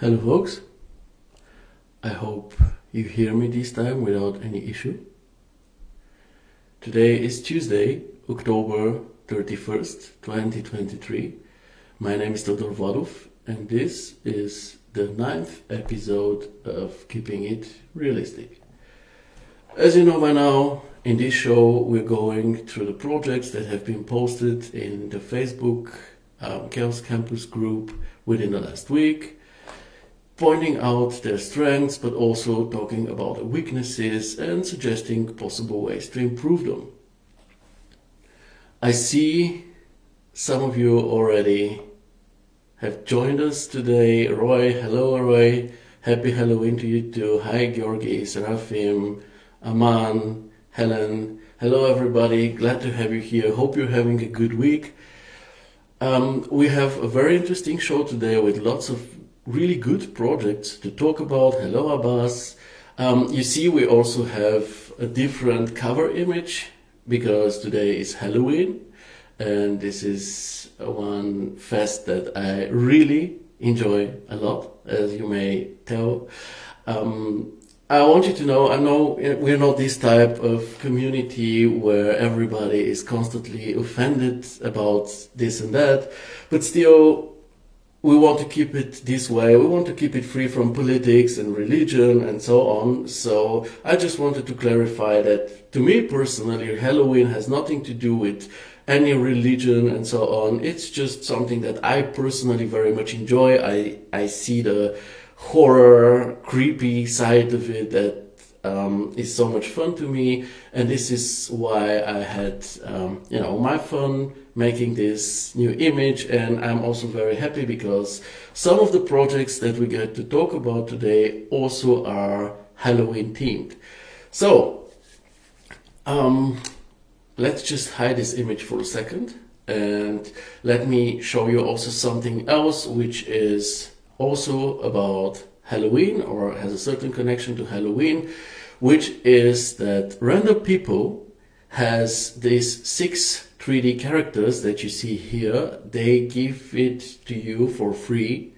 Hello folks, I hope you hear me this time without any issue. Today is Tuesday, October 31st, 2023. My name is Dr. Wadów and this is the 9th episode of Keeping It Realistic. As you know by now, in this show we're going through the projects that have been posted in the Facebook Chaos Campus group within the last week, pointing out their strengths, but also talking about their weaknesses and suggesting possible ways to improve them. I see some of you already have joined us today. Roy, hello Roy. Happy Halloween to you too. Hi Georgi, Serafim, Aman, Helen. Hello everybody, glad to have you here. Hope you're having a good week. We have a very interesting show today with lots of really good projects to talk about. Hello Abbas. You see, we also have a different cover image because today is Halloween and this is one fest that I really enjoy a lot, as you may tell. I want you to know, I know we're not this type of community where everybody is constantly offended about this and that, but still we want to keep it this way. We want to keep it free from politics and religion and so on. So I just wanted to clarify that to me personally, Halloween has nothing to do with any religion and so on. It's just something that I personally very much enjoy. I see the horror, creepy side of it that is so much fun to me, and this is why I had my fun making this new image. And I'm also very happy because some of the projects that we get to talk about today also are Halloween themed. So let's just hide this image for a second and let me show you also something else which is also about Halloween or has a certain connection to Halloween, which is that Random People has these 6 3D characters that you see here. They give it to you for free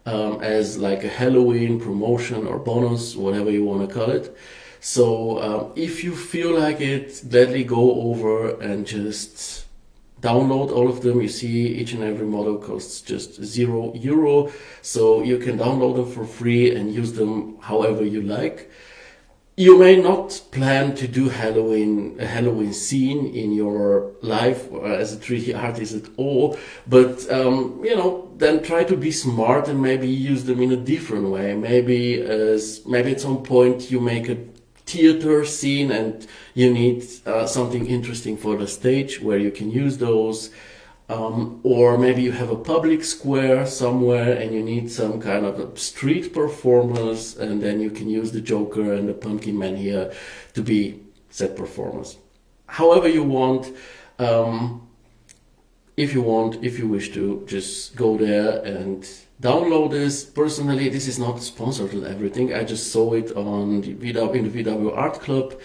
as like a Halloween promotion or bonus, whatever you want to call it. So if you feel like it, gladly go over and just download all of them. You see each and every model costs just €0, so you can download them for free and use them however you like. You may not plan to do a Halloween scene in your life as a 3D artist at all, but then try to be smart and maybe use them in a different way. Maybe at some point you make a theater scene and you need something interesting for the stage where you can use those, or maybe you have a public square somewhere and you need some kind of a street performance, and then you can use the Joker and the Pumpkin Man here to be set performers. However you want, if you wish to, just go there and download this. Personally, this is not sponsored and everything. I just saw it in the VW Art Club.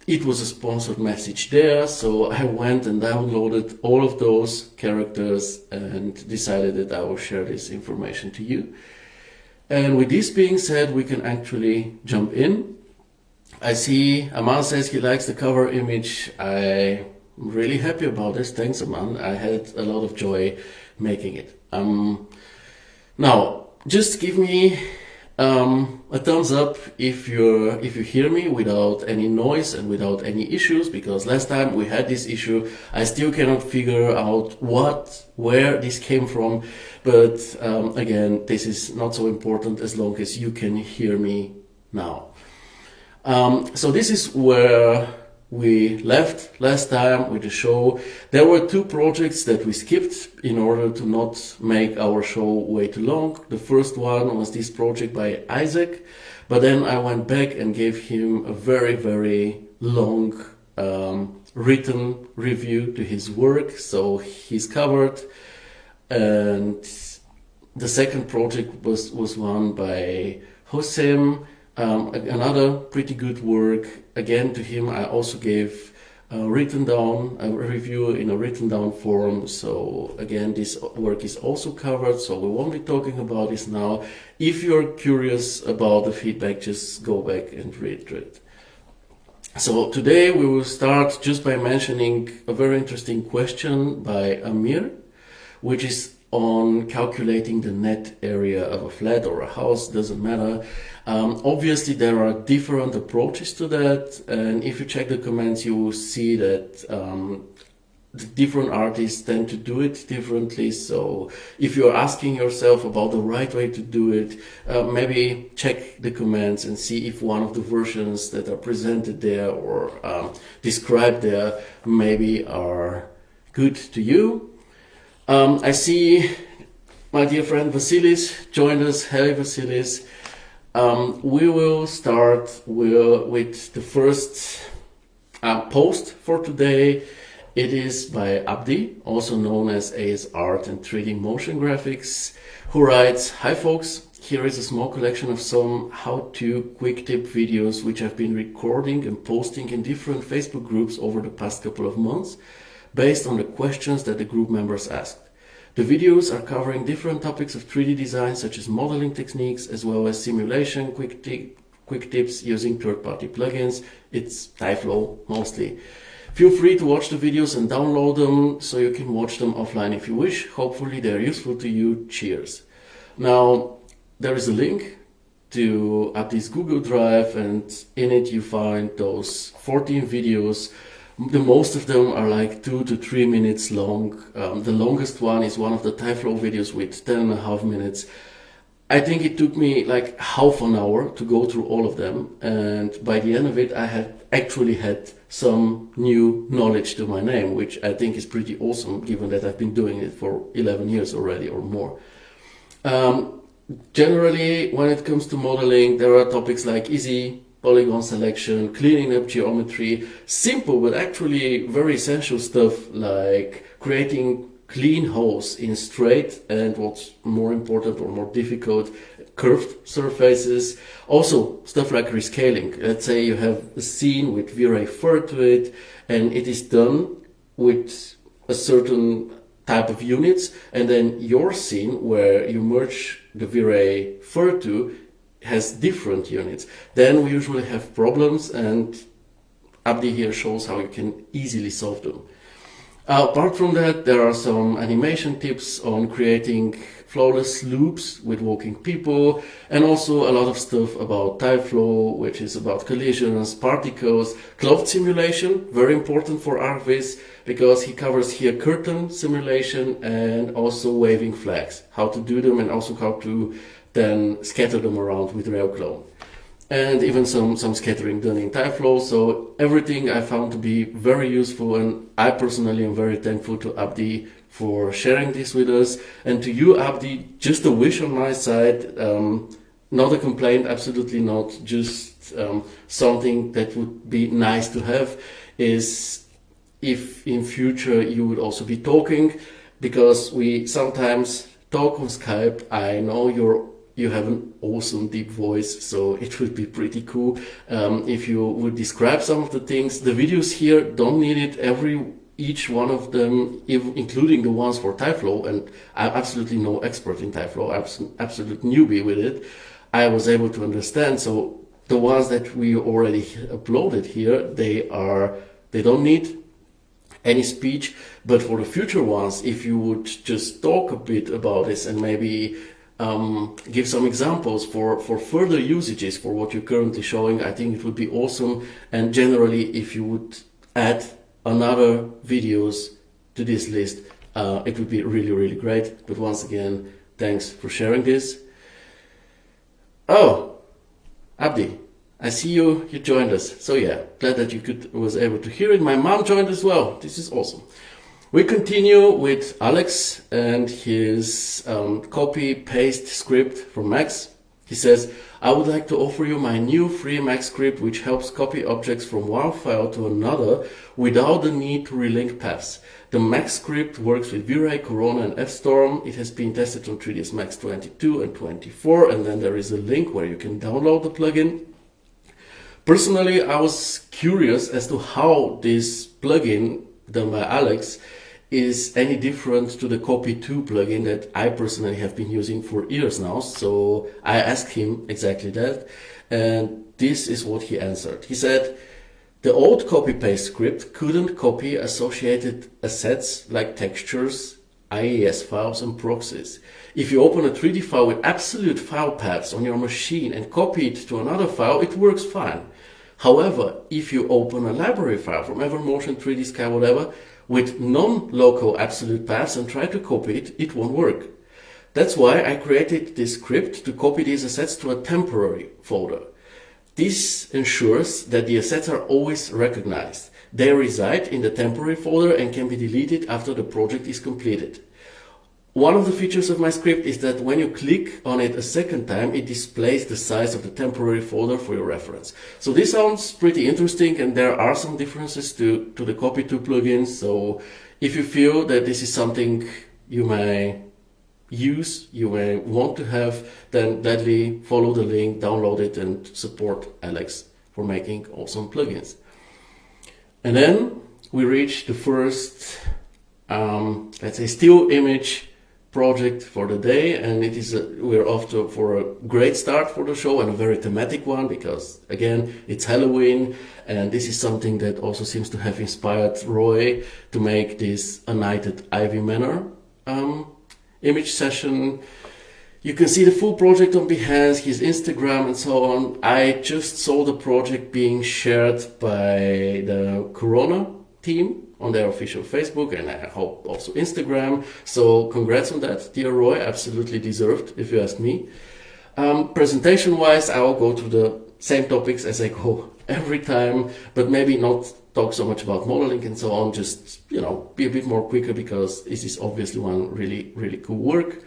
It was a sponsored message there, so I went and downloaded all of those characters and decided that I will share this information to you. And with this being said, we can actually jump in. I see Aman says he likes the cover image. I'm really happy about this. Thanks, Aman. I had a lot of joy making it. Now, just give me a thumbs up if you hear me without any noise and without any issues, because last time we had this issue. I still cannot figure out where this came from, but again, this is not so important as long as you can hear me now. So this is where we left last time with the show. There were 2 projects that we skipped in order to not make our show way too long. The first one was this project by Isaac, but then I went back and gave him a very, very long written review to his work, so he's covered. And the second project was one by Hossein, another pretty good work. Again, to him I also gave written down, a review in a written down form. So again, this work is also covered, so we won't be talking about this now. If you're curious about the feedback, just go back and read through it. So today we will start just by mentioning a very interesting question by Amir, which is on calculating the net area of a flat or a house, doesn't matter. Obviously there are different approaches to that, and if you check the comments you will see that the different artists tend to do it differently. So if you're asking yourself about the right way to do it, maybe check the comments and see if one of the versions that are presented there or described there maybe are good to you. I see my dear friend Vasilis joined us. Hey Vasilis. We will start with the first post for today. It is by Abdi, also known as AS Art and 3D Motion Graphics, who writes, "Hi folks, here is a small collection of some how-to quick tip videos which I've been recording and posting in different Facebook groups over the past couple of months, based on the questions that the group members asked. The videos are covering different topics of 3D design, such as modeling techniques, as well as simulation, quick tips using third-party plugins. It's Tyflow mostly. Feel free to watch the videos and download them, so you can watch them offline if you wish. Hopefully they're useful to you. Cheers." Now, there is a link to Abdi's Google Drive, and in it you find those 14 videos. The most of them are like 2 to 3 minutes long. The longest one is one of the Tyflow videos with 10.5 minutes. I think it took me like half an hour to go through all of them, and by the end of it I had actually had some new knowledge to my name, which I think is pretty awesome given that I've been doing it for 11 years already or more. Generally, when it comes to modeling, there are topics like easy polygon selection, cleaning up geometry, simple but actually very essential stuff like creating clean holes in straight and, what's more important or more difficult, curved surfaces. Also stuff like rescaling. Let's say you have a scene with V-Ray fur to it and it is done with a certain type of units, and then your scene where you merge the V-Ray fur to has different units. Then we usually have problems, and Abdi here shows how you can easily solve them. Apart from that, there are some animation tips on creating flawless loops with walking people, and also a lot of stuff about Tyflow, which is about collisions, particles, cloud simulation, very important for Arvis, because he covers here curtain simulation and also waving flags, how to do them and also how to then scatter them around with RealClone. And even some scattering done in Tyflow. So everything I found to be very useful, and I personally am very thankful to Abdi for sharing this with us. And to you, Abdi, just a wish on my side, not a complaint, absolutely not, just something that would be nice to have, is if in future you would also be talking, because we sometimes talk on Skype. I know you have an awesome deep voice, so it would be pretty cool if you would describe some of the things. The videos here don't need it, each one of them, including the ones for Tyflow, and I'm absolutely no expert in Tyflow, absolute newbie with it. I was able to understand, so the ones that we already uploaded here, they don't need any speech, but for the future ones, if you would just talk a bit about this and maybe give some examples for further usages for what you're currently showing, I think it would be awesome. And generally, if you would add another videos to this list, it would be really, really great. But once again, thanks for sharing this. Oh, Abdi, I see you joined us. So yeah, glad that you was able to hear it. My mom joined as well. This is awesome. We continue with Alex and his copy-paste script from Max. He says, "I would like to offer you my new free Max script which helps copy objects from one file to another without the need to relink paths. The Max script works with V-Ray, Corona and F-Storm. It has been tested on 3ds Max 22 and 24, and then there is a link where you can download the plugin. Personally, I was curious as to how this plugin done by Alex is any different to the Copy 2 plugin that I personally have been using for years now. So I asked him exactly that, and this is what he answered. He said, the old copy-paste script couldn't copy associated assets like textures, IES files and proxies. If you open a 3D file with absolute file paths on your machine and copy it to another file, it works fine. However, if you open a library file from Evermotion, 3D Sky, whatever, with non-local absolute paths and try to copy it, it won't work. That's why I created this script to copy these assets to a temporary folder. This ensures that the assets are always recognized. They reside in the temporary folder and can be deleted after the project is completed. One of the features of my script is that when you click on it a second time, it displays the size of the temporary folder for your reference. So this sounds pretty interesting, and there are some differences to the Copy 2 plugin. So if you feel that this is something you may use, you may want to have, then gladly follow the link, download it, and support Alex for making awesome plugins. And then we reach the first, let's say, still image project for the day, and it is we're off for a great start for the show, and a very thematic one, because again it's Halloween, and this is something that also seems to have inspired Roy to make this A Night at Ivy Manor image session. You can see the full project on Behance, his Instagram and so on. I just saw the project being shared by the Corona team on their official Facebook, and I hope also Instagram. So congrats on that, dear Roy. Absolutely deserved, if you ask me. Presentation wise, I will go to the same topics as I go every time, but maybe not talk so much about modeling and so on, just, you know, be a bit more quicker, because this is obviously one really cool work.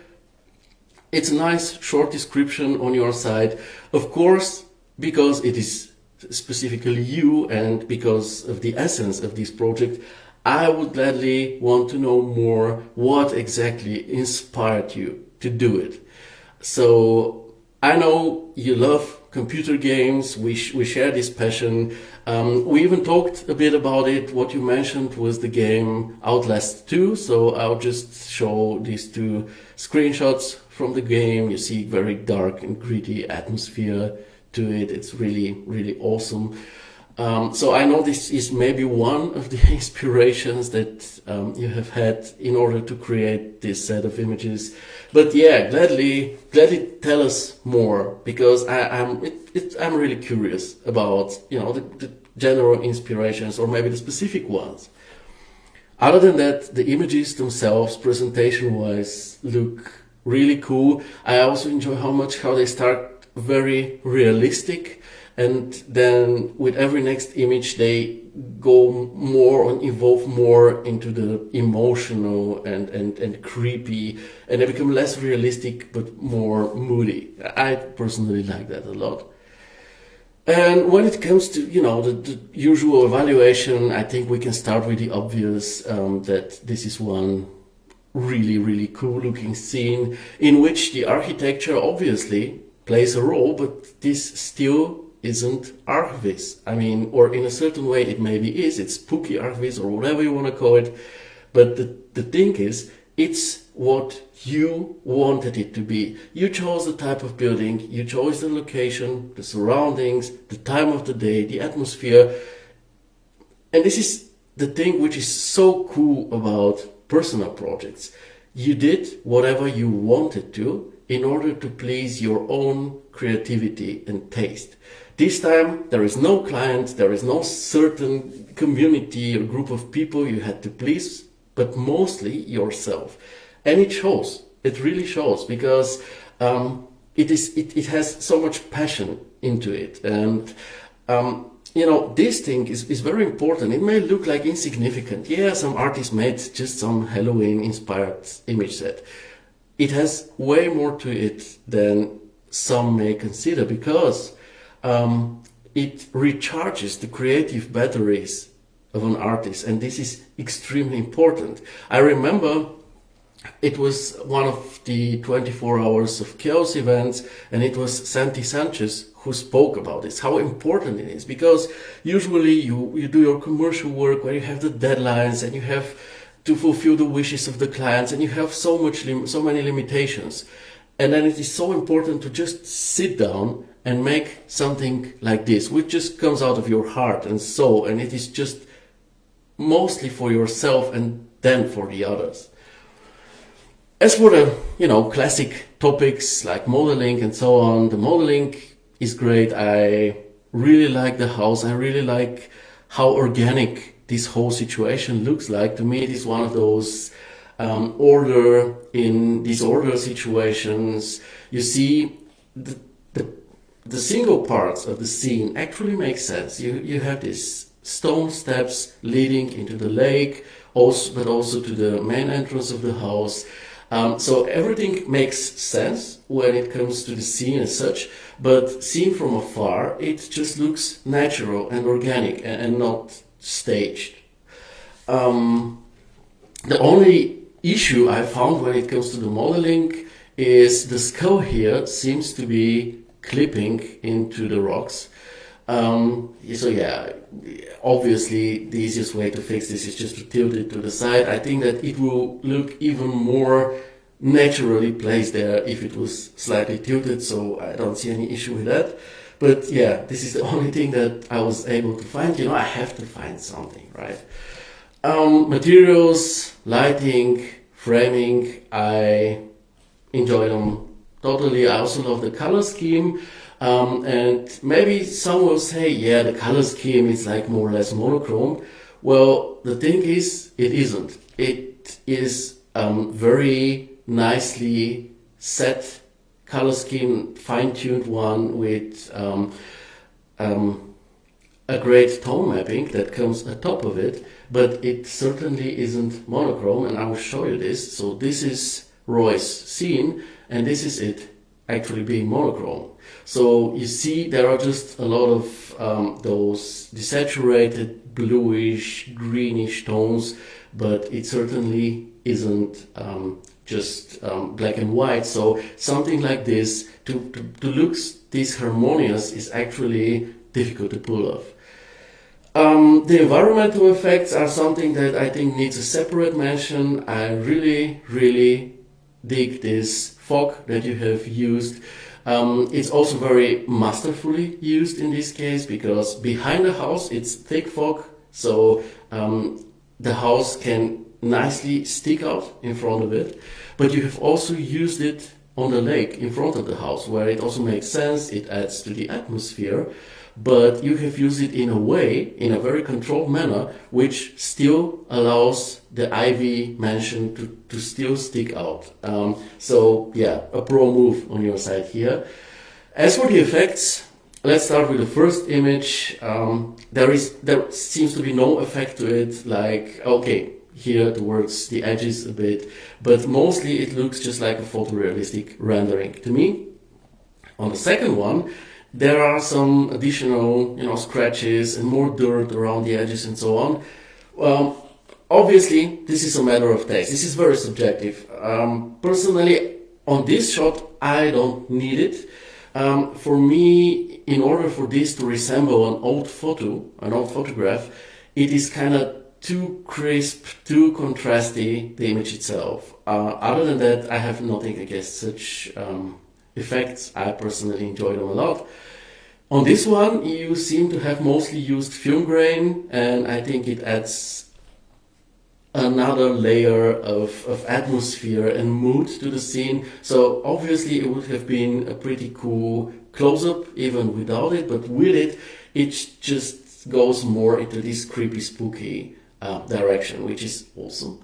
It's a nice short description on your side, of course, because it is specifically you, and because of the essence of this project. I would gladly want to know more what exactly inspired you to do it. So I know you love computer games, we share this passion. We even talked a bit about it. What you mentioned was the game Outlast 2, so I'll just show these two screenshots from the game. You see very dark and gritty atmosphere to it. It's really awesome. So I know this is maybe one of the inspirations that you have had in order to create this set of images. But yeah, gladly tell us more, because I'm really curious about, you know, the general inspirations, or maybe the specific ones. Other than that, the images themselves, presentation-wise, look really cool. I also enjoy how they start very realistic, and then with every next image they go more and evolve more into the emotional and creepy, and they become less realistic but more moody. I personally like that a lot. And when it comes to, you know, the usual evaluation, I think we can start with the obvious, that this is one really cool looking scene in which the architecture obviously plays a role, but this still isn't Archviz. I mean, or in a certain way it maybe is, it's spooky Archviz or whatever you want to call it, but the thing is, it's what you wanted it to be. You chose the type of building, you chose the location, the surroundings, the time of the day, the atmosphere, and this is the thing which is so cool about personal projects. You did whatever you wanted to in order to please your own creativity and taste. This time there is no client, there is no certain community or group of people you had to please, but mostly yourself. And it shows, it really shows, because it has so much passion into it. And you know, this thing is very important. It may look like insignificant. Yeah, some artists made just some Halloween inspired image set. It has way more to it than some may consider, because it recharges the creative batteries of an artist, and this is extremely important. I remember it was one of the 24 Hours of Chaos events, and it was Santi Sanchez who spoke about this, how important it is, because usually you do your commercial work where you have the deadlines and you have to fulfill the wishes of the clients and you have so many limitations. And then it is so important to just sit down and make something like this, which just comes out of your heart and soul, and it is just mostly for yourself and then for the others. As for the, classic topics like modeling and so on, the modeling is great. I really like the house. I really like how organic this whole situation looks like. To me, it is one of those order in disorder situations. You see, the single parts of the scene actually make sense. You have these stone steps leading into the lake, but also to the main entrance of the house. So everything makes sense when it comes to the scene as such, but seen from afar, it just looks natural and organic and not staged. The only issue I found when it comes to the modeling is the skull here seems to be clipping into the rocks. So yeah, obviously the easiest way to fix this is just to tilt it to the side. I think that it will look even more naturally placed there if it was slightly tilted, so I don't see any issue with that. But yeah, this is the only thing that I was able to find. I have to find something, right? Materials, lighting, framing, I enjoy them totally. I also love the color scheme. And maybe some will say, yeah, the color scheme is like more or less monochrome. Well, the thing is, it isn't. It is very nicely set color scheme, fine-tuned one with a great tone mapping that comes atop of it, but it certainly isn't monochrome, and I will show you this. So this is Roy's scene, and this is it actually being monochrome. So you see there are just a lot of those desaturated bluish, greenish tones, but it certainly isn't just black and white. So something like this, to look this harmonious, is actually difficult to pull off. The environmental effects are something that I think needs a separate mention. I really, really dig this fog that you have used. It's also very masterfully used in this case, because behind the house it's thick fog, so the house can nicely stick out in front of it, but you have also used it on the lake in front of the house, where it also makes sense, it adds to the atmosphere, but you have used it in a way, in a very controlled manner, which still allows the ivy mansion to still stick out. So yeah, a pro move on your side here. As for the effects, let's start with the first image. There seems to be no effect to it, like, okay, here towards the edges a bit, but mostly it looks just like a photorealistic rendering to me. On the second one, there are some additional, scratches and more dirt around the edges and so on. Well, obviously, this is a matter of taste. This is very subjective. Personally, on this shot, I don't need it. For me, in order for this to resemble an old photograph, it is kind of too crisp, too contrasty, the image itself. Other than that, I have nothing against such effects. I personally enjoy them a lot. On this one, you seem to have mostly used film grain, and I think it adds another layer of atmosphere and mood to the scene. So obviously it would have been a pretty cool close-up even without it, but with it, it just goes more into this creepy, spooky direction, which is awesome.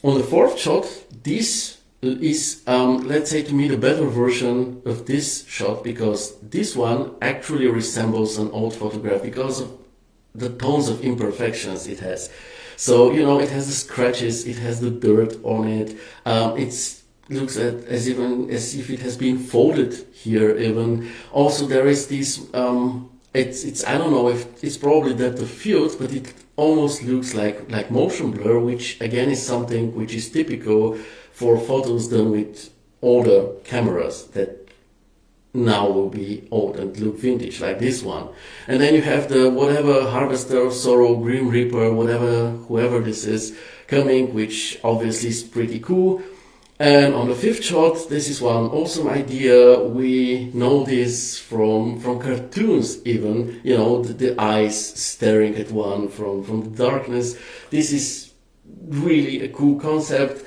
On the fourth shot, this is, let's say to me, the better version of this shot, because this one actually resembles an old photograph because of the tons of imperfections it has. So, it has the scratches, it has the dirt on it, it looks as if it has been folded here even. Also, there is this, I don't know if it's probably depth of field, but it almost looks like motion blur, which again is something which is typical for photos done with older cameras that now will be old and look vintage, like this one. And then you have the whatever Harvester of Sorrow, Grim Reaper, whatever, whoever this is, coming, which obviously is pretty cool. And on the fifth shot, this is one awesome idea. We know this from cartoons even, you know, the eyes staring at one from the darkness. This is really a cool concept.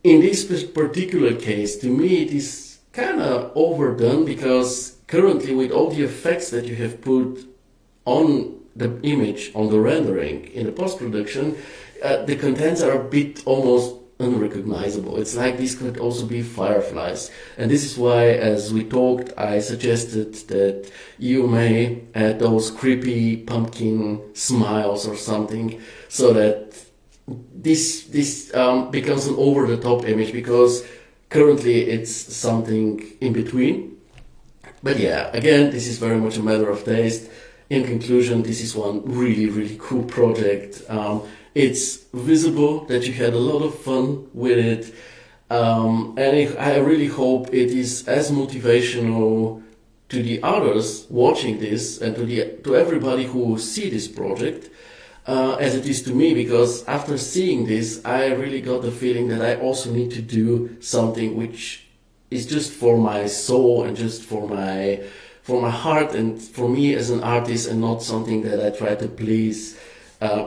In this particular case, to me, it is kind of overdone, because currently with all the effects that you have put on the image, on the rendering, in the post-production, the contents are a bit almost unrecognizable. It's like these could also be fireflies. And this is why, as we talked, I suggested that you may add those creepy pumpkin smiles or something, so that this becomes an over-the-top image, because currently it's something in between. But yeah, again, this is very much a matter of taste. In conclusion, this is one really, really cool project. It's visible that you had a lot of fun with it, and I really hope it is as motivational to the others watching this, and to everybody who will see this project, as it is to me, because after seeing this, I really got the feeling that I also need to do something which is just for my soul and just for my heart and for me as an artist, and not something that I try to please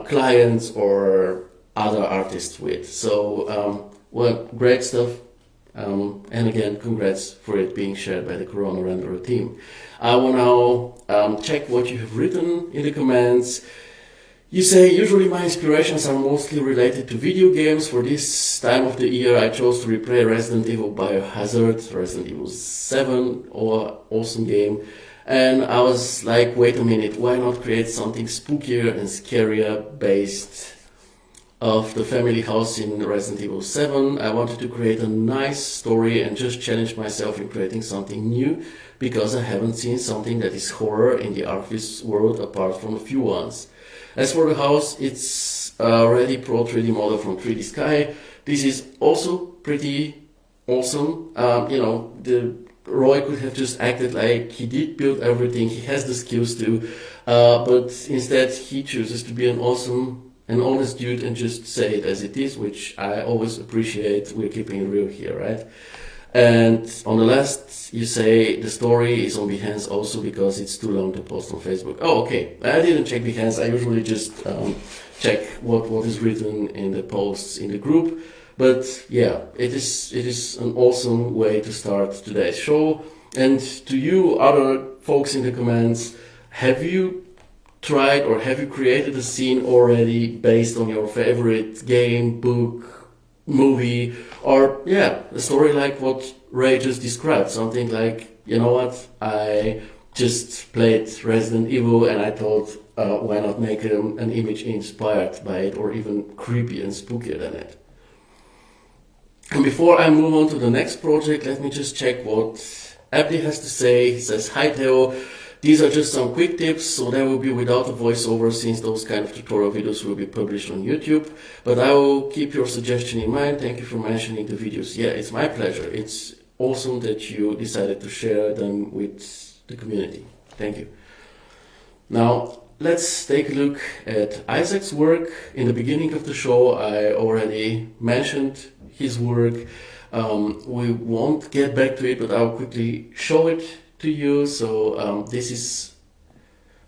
clients or other artists with. So, well, great stuff. And again, congrats for it being shared by the Corona Renderer team. I will now check what you have written in the comments. You say, usually my inspirations are mostly related to video games. For this time of the year, I chose to replay Resident Evil Biohazard, Resident Evil 7, or awesome game. And I was like, wait a minute, why not create something spookier and scarier based of the family house in Resident Evil 7. I wanted to create a nice story and just challenge myself in creating something new, because I haven't seen something that is horror in the Archivist world apart from a few ones. As for the house, it's a Ready Pro 3D model from 3D Sky. This is also pretty awesome. Roy could have just acted like he did build everything, he has the skills to, but instead he chooses to be an awesome and honest dude and just say it as it is, which I always appreciate. We're keeping it real here, right? And on the last, you say the story is on Behance also because it's too long to post on Facebook. Oh, okay. I didn't check Behance. I usually just check what is written in the posts in the group. But yeah, it is an awesome way to start today's show. And to you, other folks in the comments, have you tried or have you created a scene already based on your favorite game, book, movie, or yeah, a story like what Ray just described? Something like, you know what, I just played Resident Evil and I thought, why not make an image inspired by it, or even creepy and spookier than it? And before I move on to the next project, let me just check what Abdi has to say. He says, hi Theo, these are just some quick tips, so they will be without a voiceover since those kind of tutorial videos will be published on YouTube. But I will keep your suggestion in mind. Thank you for mentioning the videos. Yeah, it's my pleasure. It's awesome that you decided to share them with the community. Thank you. Now, let's take a look at Isaac's work. In the beginning of the show, I already mentioned his work. We won't get back to it, but I'll quickly show it to you. So this is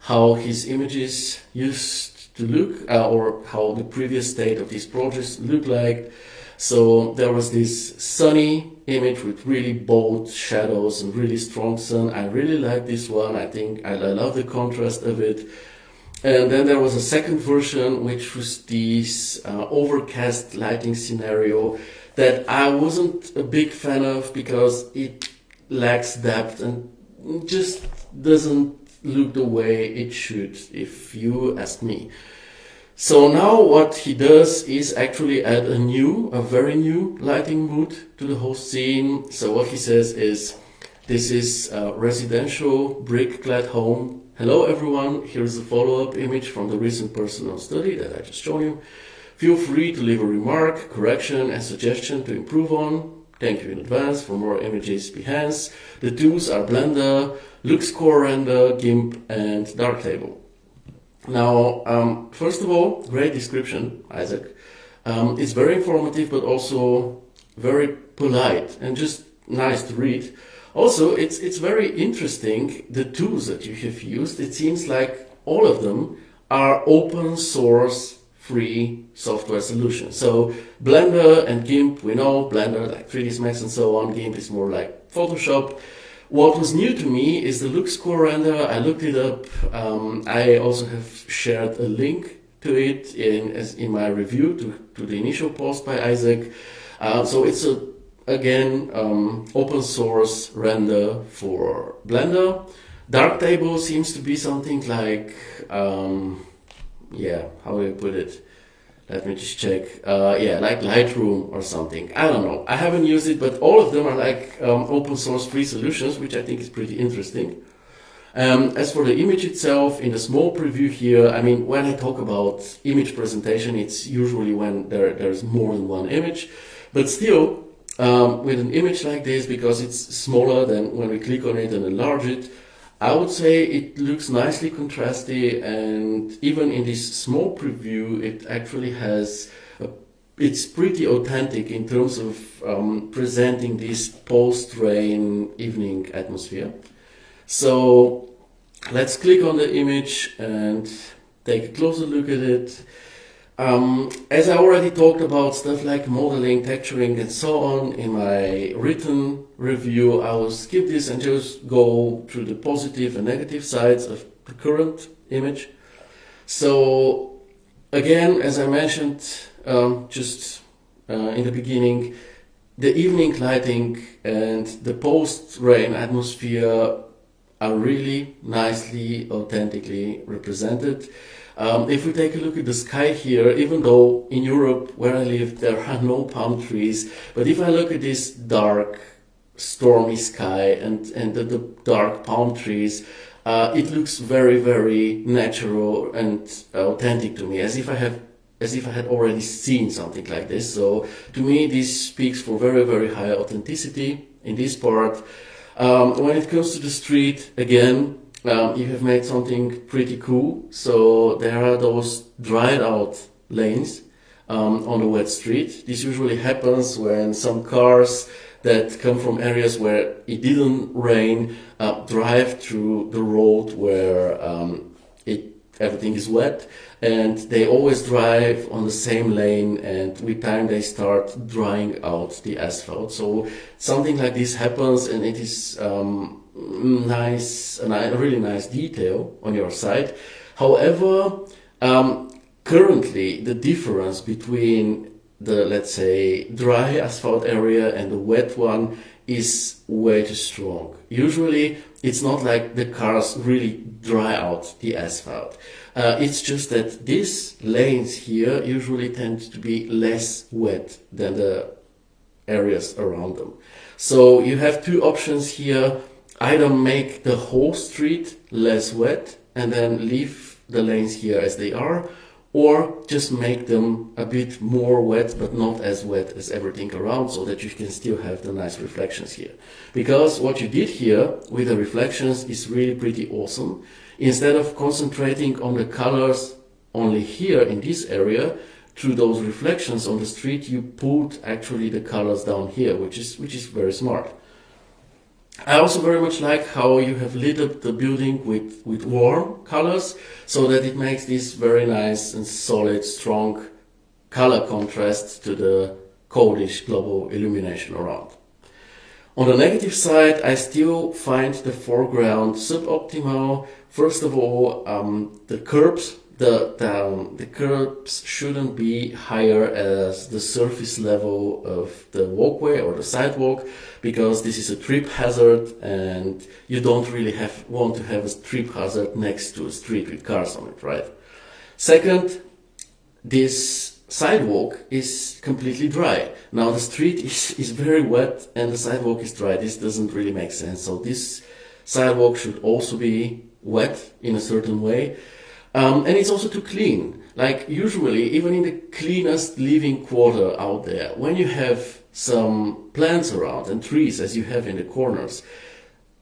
how his images used to look, or how the previous state of these projects looked like. So there was this sunny image with really bold shadows and really strong sun. I really like this one. I think I love the contrast of it. And then there was a second version, which was this overcast lighting scenario that I wasn't a big fan of because it lacks depth and just doesn't look the way it should, if you ask me. So now what he does is actually add a very new lighting mood to the whole scene. So what he says is, this is a residential brick-clad home. Hello everyone, here's a follow-up image from the recent personal study that I just showed you. Feel free to leave a remark, correction and suggestion to improve on. Thank you in advance. For more images, Behance. The tools are Blender, LuxCore Render, GIMP, and Darktable. Now, first of all, great description, Isaac. It's very informative, but also very polite and just nice to read. Also, it's very interesting, the tools that you have used. It seems like all of them are open source free software solutions. So Blender and GIMP, we know Blender like 3ds Max and so on. GIMP is more like Photoshop. What was new to me is the LuxCore render. I looked it up. I also have shared a link to it in my review to the initial post by Isaac. So it's again open source render for Blender. Darktable seems to be something like how do I put it? Let me just check. Like Lightroom or something. I don't know. I haven't used it, but all of them are like open source free solutions, which I think is pretty interesting. As for the image itself, in the small preview here, I mean, when I talk about image presentation, it's usually when there's more than one image. But still, with an image like this, because it's smaller than when we click on it and enlarge it, I would say it looks nicely contrasty, and even in this small preview, it actually has, it's pretty authentic in terms of presenting this post-rain evening atmosphere. So let's click on the image and take a closer look at it. As I already talked about stuff like modeling, texturing, and so on in my written review, I will skip this and just go through the positive and negative sides of the current image. So again, as I mentioned in the beginning, the evening lighting and the post-rain atmosphere are really nicely, authentically represented. If we take a look at the sky here, even though in Europe where I live there are no palm trees, but if I look at this dark, stormy sky and the dark palm trees, it looks very, very natural and authentic to me, as if I had already seen something like this. So to me, this speaks for very, very high authenticity in this part. When it comes to the street, again, you have made something pretty cool. So there are those dried out lanes on the wet street. This usually happens when some cars that come from areas where it didn't rain drive through the road where everything is wet, and they always drive on the same lane, and with time they start drying out the asphalt. So something like this happens, and it is nice, and a really nice detail on your side. However, currently the difference between the, let's say, dry asphalt area and the wet one is way too strong. Usually it's not like the cars really dry out the asphalt. It's just that these lanes here usually tend to be less wet than the areas around them. So you have two options here: either make the whole street less wet and then leave the lanes here as they are, or just make them a bit more wet, but not as wet as everything around, so that you can still have the nice reflections here. Because what you did here with the reflections is really pretty awesome. Instead of concentrating on the colors only here in this area, through those reflections on the street, you put actually the colors down here, which is very smart. I also very much like how you have lit up the building with warm colors, so that it makes this very nice and solid, strong color contrast to the coldish global illumination around. On the negative side, I still find the foreground suboptimal. First of all, the curbs. The curbs shouldn't be higher as the surface level of the walkway or the sidewalk, because this is a trip hazard, and you don't really want to have a trip hazard next to a street with cars on it, right? Second, this sidewalk is completely dry. Now the street is very wet and the sidewalk is dry. This doesn't really make sense. So this sidewalk should also be wet in a certain way. And it's also too clean. Like usually, even in the cleanest living quarter out there, when you have some plants around and trees as you have in the corners,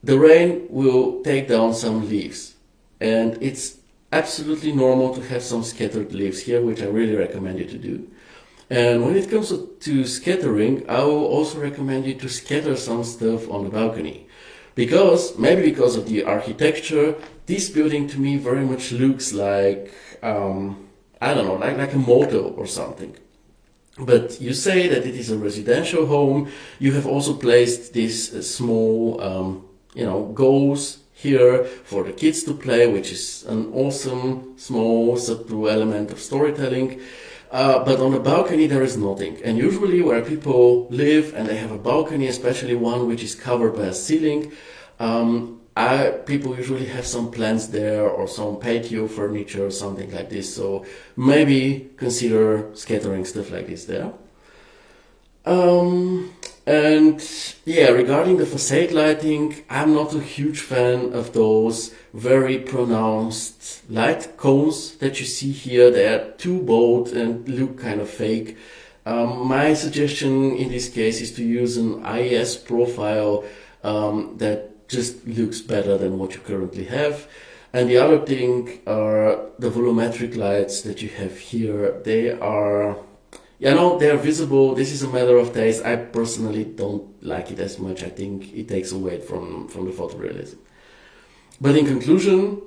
the rain will take down some leaves. And it's absolutely normal to have some scattered leaves here, which I really recommend you to do. And when it comes to scattering, I will also recommend you to scatter some stuff on the balcony. Maybe because of the architecture, this building to me very much looks like, I don't know, like a motel or something. But you say that it is a residential home. You have also placed this small, goals here for the kids to play, which is an awesome small subtle element of storytelling. But on the balcony there is nothing. And usually where people live and they have a balcony, especially one which is covered by a ceiling, people usually have some plants there or some patio furniture or something like this. So maybe consider scattering stuff like this there. And yeah, regarding the facade lighting, I'm not a huge fan of those very pronounced light cones that you see here. They are too bold and look kind of fake. My suggestion in this case is to use an IES profile that just looks better than what you currently have. And the other thing are the volumetric lights that you have here. They are visible. This is a matter of taste. I personally don't like it as much. I think it takes away from the photorealism. But in conclusion,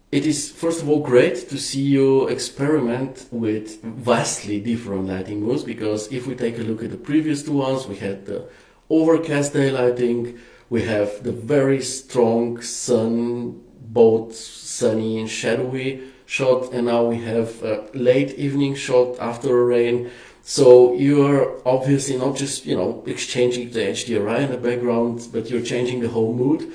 it is first of all great to see you experiment with vastly different lighting modes, because if we take a look at the previous two ones, we had the overcast day lighting, we have the very strong sun, both sunny and shadowy shot, and now we have a late evening shot after a rain. So you are obviously not just exchanging the HDRI in the background, but you're changing the whole mood.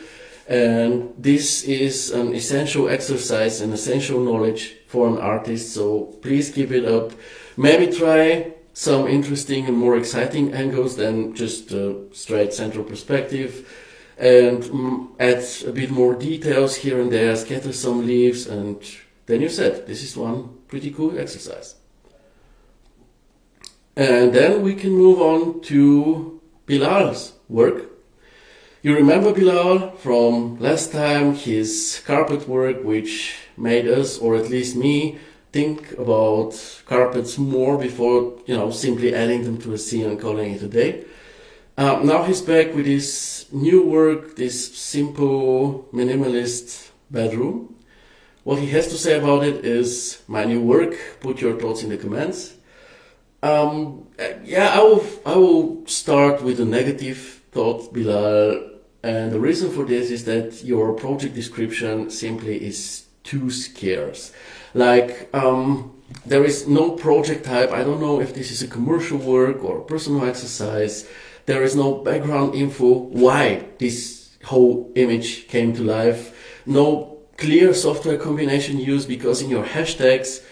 And this is an essential exercise and essential knowledge for an artist, so please keep it up. Maybe try some interesting and more exciting angles than just a straight central perspective, and add a bit more details here and there, scatter some leaves, and then you're set. This is one pretty cool exercise. And then we can move on to Bilal's work. You remember Bilal from last time, his carpet work, which made us, or at least me, think about carpets more before, simply adding them to a scene and calling it a day. Now he's back with his new work, this simple minimalist bedroom. What he has to say about it is my new work. Put your thoughts in the comments. I will start with a negative thought, Bilal. And the reason for this is that your project description simply is too scarce. There is no project type. I don't know if this is a commercial work or a personal exercise. There is no background info why this whole image came to life. No clear software combination used, because in your hashtags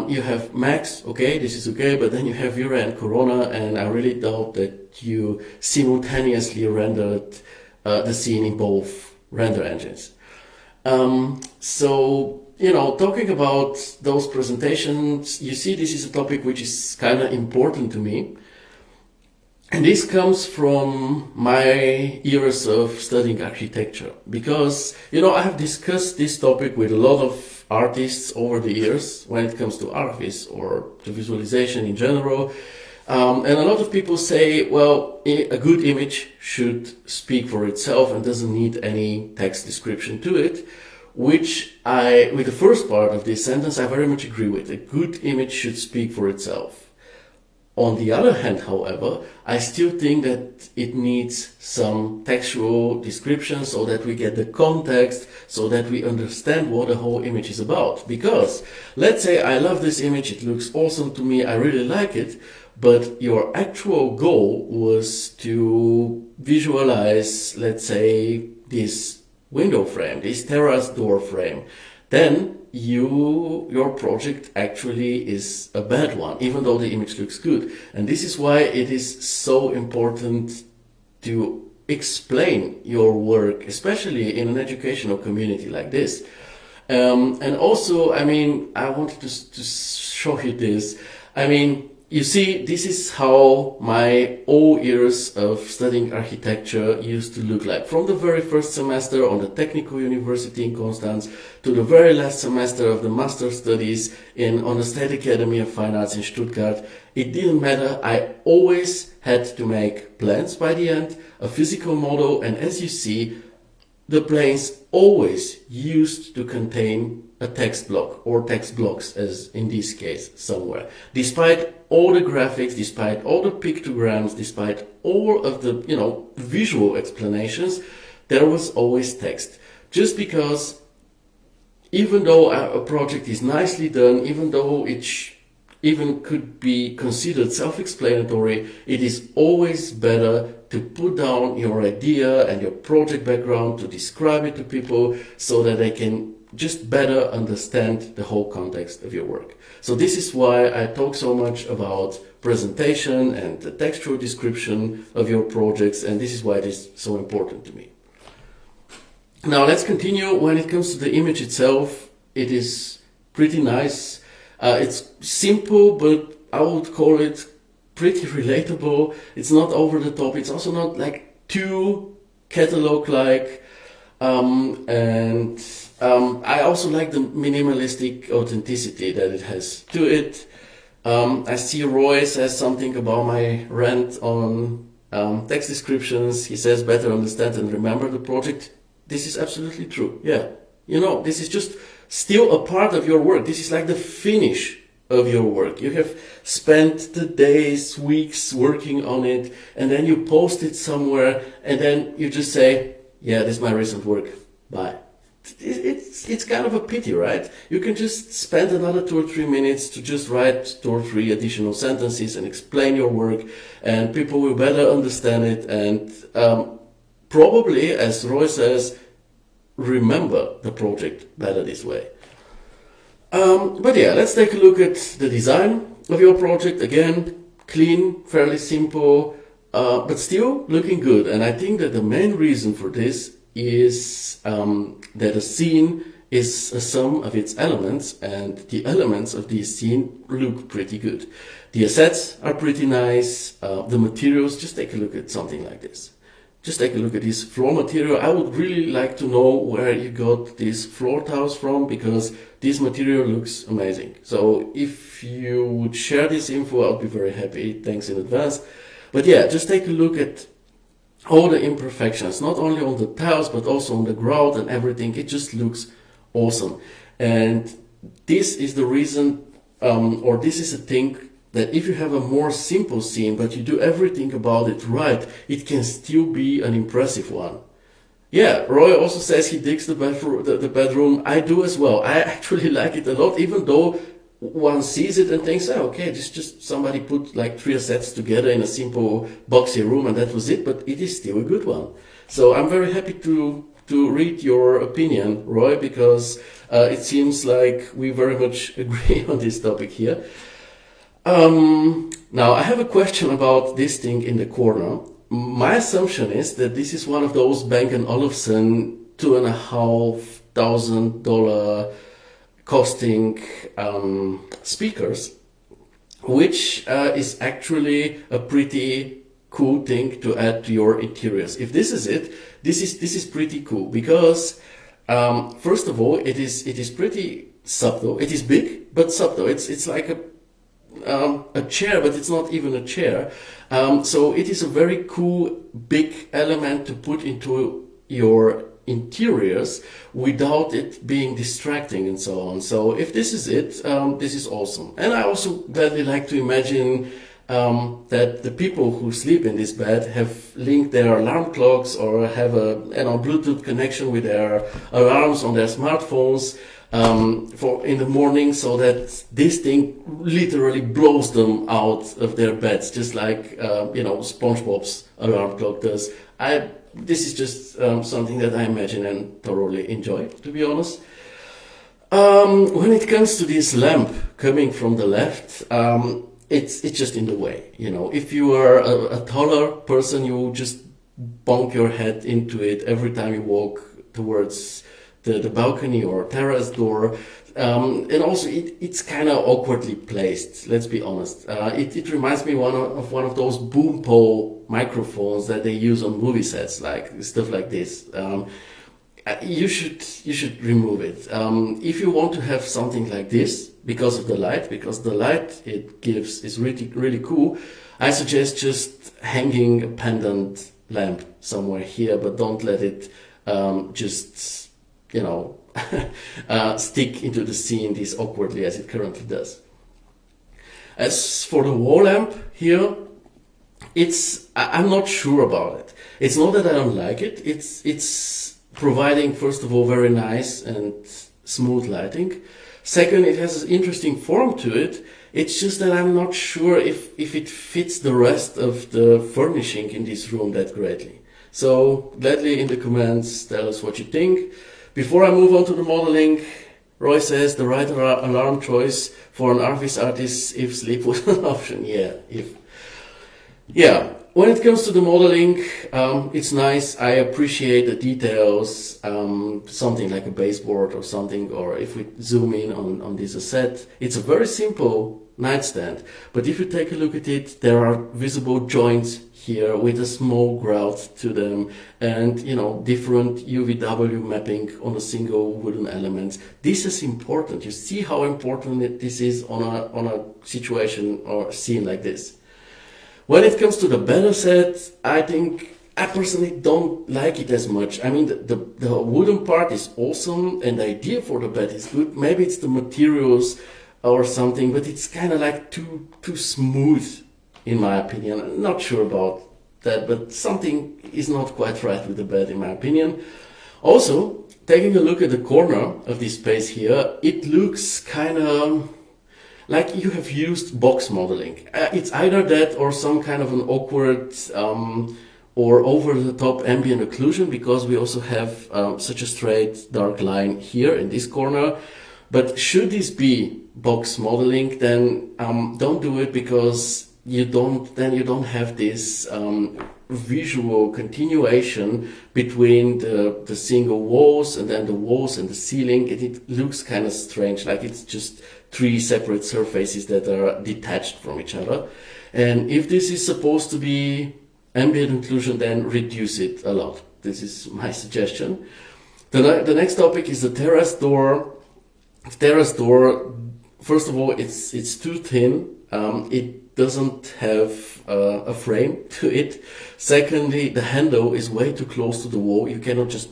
you have Max, okay, this is okay, but then you have Vera and Corona, and I really doubt that you simultaneously rendered the scene in both render engines. Talking about those presentations, you see this is a topic which is kind of important to me. And this comes from my years of studying architecture, because, I have discussed this topic with a lot of artists over the years when it comes to artifice or to visualization in general. And a lot of people say, well, a good image should speak for itself and doesn't need any text description to it, which with the first part of this sentence, I very much agree with. A good image should speak for itself. On the other hand, however, I still think that it needs some textual description so that we get the context, so that we understand what the whole image is about. Because let's say I love this image, it looks awesome to me, I really like it, but your actual goal was to visualize, let's say, this window frame, this terrace door frame. Then your project actually is a bad one, even though the image looks good. And this is why it is so important to explain your work, especially in an educational community like this. And also, I wanted to show you this. You see, this is how my all years of studying architecture used to look like. From the very first semester on the Technical University in Constance to the very last semester of the Master Studies on the State Academy of Fine Arts in Stuttgart. It didn't matter. I always had to make plans by the end, a physical model, and as you see, the plans always used to contain a text block or text blocks, as in this case somewhere. Despite all the graphics, despite all the pictograms, despite all of the visual explanations, there was always text. Just because even though a project is nicely done, even though it even could be considered self-explanatory, it is always better to put down your idea and your project background, to describe it to people so that they can just better understand the whole context of your work. So this is why I talk so much about presentation and the textual description of your projects, and this is why it is so important to me. Now let's continue. When it comes to the image itself, it is pretty nice. It's simple, but I would call it pretty relatable. It's not over the top. It's also not like too catalog-like. I also like the minimalistic authenticity that it has to it. I see Roy says something about my rant on text descriptions. He says better understand and remember the project. This is absolutely true. Yeah. This is just still a part of your work. This is like the finish of your work. You have spent the days, weeks working on it, and then you post it somewhere, and then you just say, yeah, this is my recent work. Bye. It's kind of a pity, right? You can just spend another 2 or 3 minutes to just write 2 or 3 additional sentences and explain your work, and people will better understand it, and probably, as Roy says, remember the project better this way. But yeah, let's take a look at the design of your project. Again, clean, fairly simple, but still looking good. And I think that the main reason for this is that a scene is a sum of its elements, and the elements of this scene look pretty good. The assets are pretty nice. The materials, just take a look at something like this. Just take a look at this floor material. I would really like to know where you got these floor tiles from, because this material looks amazing. So if you would share this info, I'll be very happy. Thanks in advance. But yeah, just take a look at all the imperfections, not only on the tiles, but also on the grout and everything. It just looks awesome. And this is the reason, or this is a thing, that if you have a more simple scene, but you do everything about it right, it can still be an impressive one. Yeah, Roy also says he digs the bedroom. I do as well. I actually like it a lot, even though one sees it and thinks, oh, okay, this just somebody put like 3 assets together in a simple boxy room and that was it, but it is still a good one. So I'm very happy to read your opinion, Roy, because it seems like we very much agree on this topic here. Now, I have a question about this thing in the corner. My assumption is that this is one of those Bang & Olufsen $2,500 costing speakers, which is actually a pretty cool thing to add to your interiors. If this is it, this is pretty cool, because first of all, it is pretty subtle. It is big but subtle. It's like a chair, but it's not even a chair. So it is a very cool big element to put into your interiors without it being distracting and so on. So if this is it, this is awesome. And I also gladly like to imagine that the people who sleep in this bed have linked their alarm clocks or have a Bluetooth connection with their alarms on their smartphones for in the morning, so that this thing literally blows them out of their beds, just like SpongeBob's alarm clock does. This is just something that I imagine and thoroughly enjoy, to be honest. When it comes to this lamp coming from the left, it's just in the way. If you are a taller person, you just bonk your head into it every time you walk towards the balcony or terrace door. And also it's kind of awkwardly placed. Let's be honest. It reminds me of one of those boom pole microphones that they use on movie sets, like stuff like this. You should remove it. If you want to have something like this, because of the light, because the light it gives is really cool, I suggest just hanging a pendant lamp somewhere here, but don't let it just stick into the scene this awkwardly as it currently does. As for the wall lamp here, I'm not sure about it. It's not that I don't like it. It's providing, first of all, very nice and smooth lighting. Second, it has an interesting form to it. It's just that I'm not sure if it fits the rest of the furnishing in this room that greatly. So gladly in the comments tell us what you think. Before I move on to the modeling, Roy says the right alarm choice for an RVS artist if sleep was an option. Yeah. When it comes to the modeling, it's nice. I appreciate the details, something like a baseboard or something, or if we zoom in on this asset, it's a very simple nightstand. But if you take a look at it, there are visible joints here with a small grout to them and, different UVW mapping on a single wooden element. This is important. You see how important this is on a situation or scene like this. When it comes to the bed set, I personally don't like it as much. I mean, the wooden part is awesome and the idea for the bed is good. Maybe it's the materials or something, but it's kind of like too smooth, in my opinion. I'm not sure about that, but something is not quite right with the bed, in my opinion. Also, taking a look at the corner of this space here, it looks kind of like you have used box modeling. It's either that or some kind of an awkward or over-the-top ambient occlusion, because we also have such a straight dark line here in this corner. But should this be box modeling, then don't do it, because you don't have this visual continuation between the single walls and then the walls and the ceiling. It looks kind of strange, like it's just three separate surfaces that are detached from each other. And if this is supposed to be ambient occlusion, then reduce it a lot. This is my suggestion. The next topic is the terrace door. Terrace door, first of all, it's too thin. It doesn't have a frame to it. Secondly, the handle is way too close to the wall. You cannot just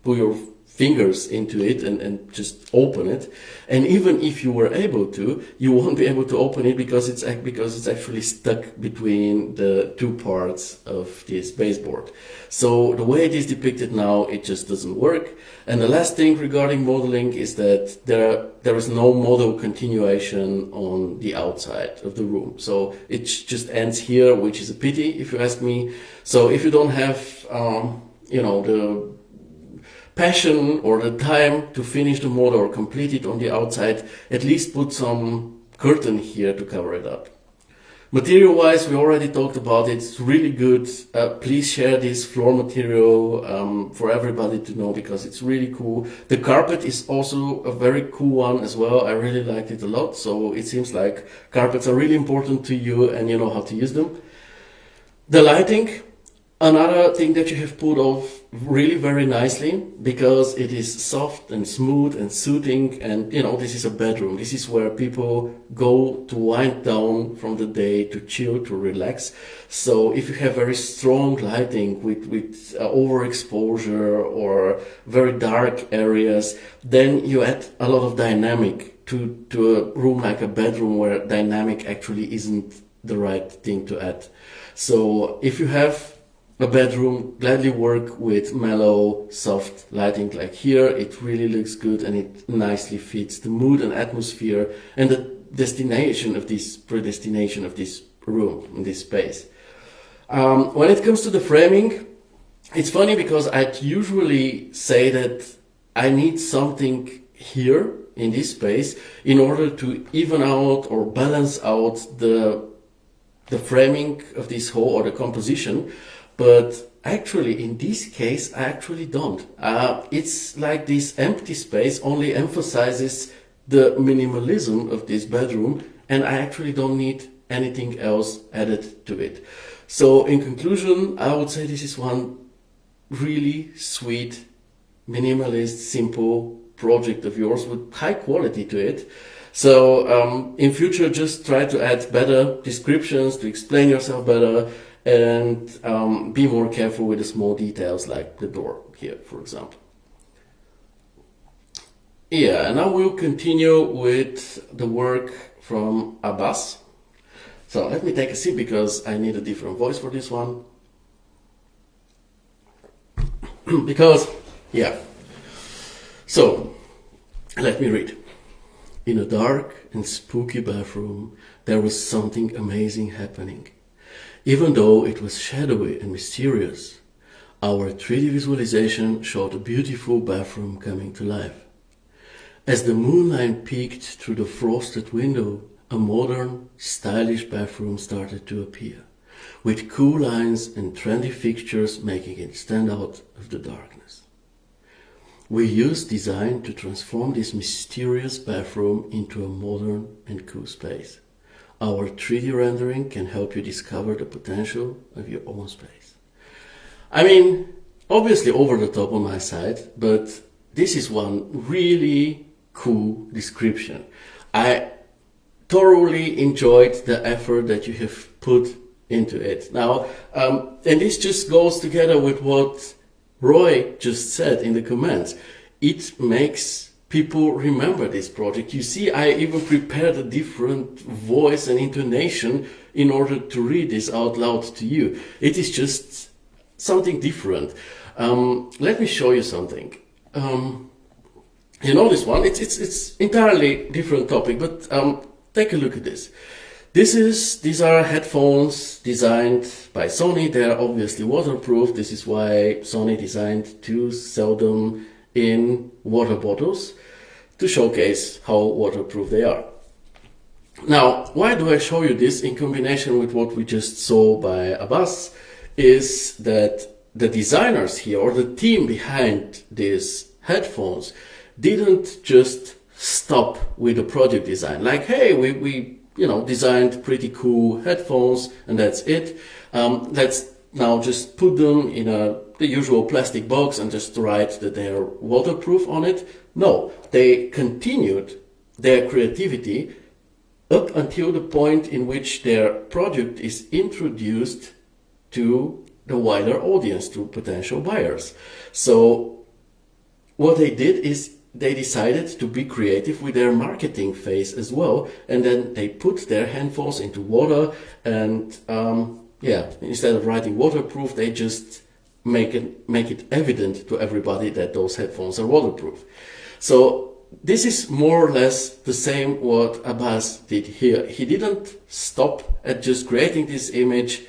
put your fingers into it and just open it. And even if you were able to, you won't be able to open it because it's actually stuck between the two parts of this baseboard. So the way it is depicted now, it just doesn't work. And the last thing regarding modeling is that there is no model continuation on the outside of the room. So it just ends here, which is a pity if you ask me. So if you don't have, the passion or the time to finish the model or complete it on the outside, at least put some curtain here to cover it up. Material wise, we already talked about it. It's really good. Please share this floor material for everybody to know, because it's really cool. The carpet is also a very cool one as well. I really liked it a lot. So it seems like carpets are really important to you and you know how to use them. The lighting, another thing that you have pulled off really very nicely, because it is soft and smooth and soothing. And this is a bedroom. This is where people go to wind down from the day, to chill, to relax. So if you have very strong lighting with overexposure or very dark areas, then you add a lot of dynamic to a room like a bedroom, where dynamic actually isn't the right thing to add. So if you have a bedroom, gladly work with mellow, soft lighting like here. It really looks good and it nicely fits the mood and atmosphere and the predestination of this room, in this space. When it comes to the framing, it's funny because I'd usually say that I need something here in this space in order to even out or balance out the framing of this whole, or the composition. But actually, in this case, I actually don't. It's like this empty space only emphasizes the minimalism of this bedroom, and I actually don't need anything else added to it. So in conclusion, I would say this is one really sweet, minimalist, simple project of yours with high quality to it. So in future, just try to add better descriptions to explain yourself better, and be more careful with the small details like the door here, for example. Yeah, and now we'll continue with the work from Abbas. So let me take a sip because I need a different voice for this one. Because, yeah. So, let me read. In a dark and spooky bathroom, there was something amazing happening. Even though it was shadowy and mysterious, our 3D visualization showed a beautiful bathroom coming to life. As the moonlight peeked through the frosted window, a modern, stylish bathroom started to appear, with cool lines and trendy fixtures making it stand out of the darkness. We used design to transform this mysterious bathroom into a modern and cool space. Our 3D rendering can help you discover the potential of your own space. I mean, obviously over the top on my side, but this is one really cool description. I thoroughly enjoyed the effort that you have put into it. Now, and this just goes together with what Roy just said in the comments. It makes people remember this project. You see, I even prepared a different voice and intonation in order to read this out loud to you. It is just something different. Let me show you something. You know this one, it's entirely different topic, but take a look at this. These are headphones designed by Sony. They're obviously waterproof. This is why Sony designed to sell them in water bottles to showcase how waterproof they are. Now, why do I show you this in combination with what we just saw by Abbas? Is that the designers here, or the team behind these headphones, didn't just stop with the product design. Like, hey, we designed pretty cool headphones and that's it. Let's now just put them in the usual plastic box and just write that they're waterproof on it. No, they continued their creativity up until the point in which their product is introduced to the wider audience, to potential buyers. So what they did is they decided to be creative with their marketing phase as well, and then they put their headphones into water, and instead of writing waterproof, they just make it evident to everybody that those headphones are waterproof. So this is more or less the same what Abbas did here. He didn't stop at just creating this image,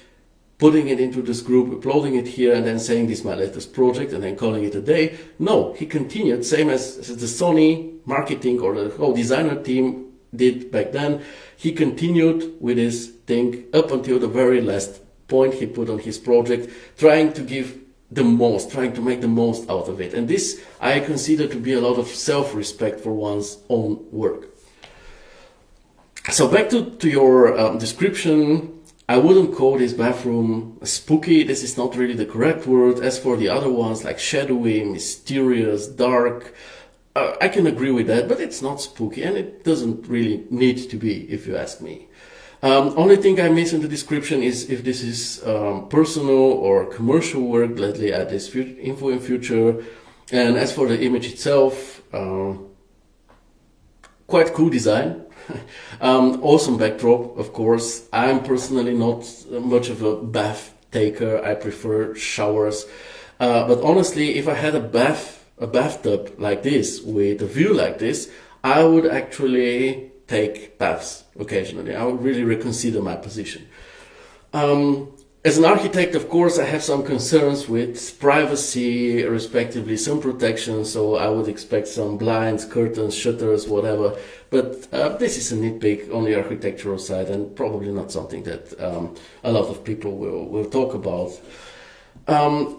putting it into this group, uploading it here, and then saying this is my latest project, and then calling it a day. No, he continued, same as the Sony marketing or the whole designer team did back then. He continued with his thing up until the very last point he put on his project, trying to make the most out of it. And this I consider to be a lot of self-respect for one's own work. So back to your description, I wouldn't call this bathroom spooky. This is not really the correct word. As for the other ones, like shadowy, mysterious, dark, I can agree with that, but it's not spooky, and it doesn't really need to be, if you ask me. Only thing I miss in the description is if this is personal or commercial work. Gladly add this info in future. And as for the image itself, quite cool design. Awesome backdrop, of course. I'm personally not much of a bath taker. I prefer showers. But honestly, if I had a bathtub like this with a view like this, I would actually take baths occasionally. I would really reconsider my position. As an architect, of course, I have some concerns with privacy, respectively, some protection, so I would expect some blinds, curtains, shutters, whatever. But this is a nitpick on the architectural side, and probably not something that a lot of people will talk about.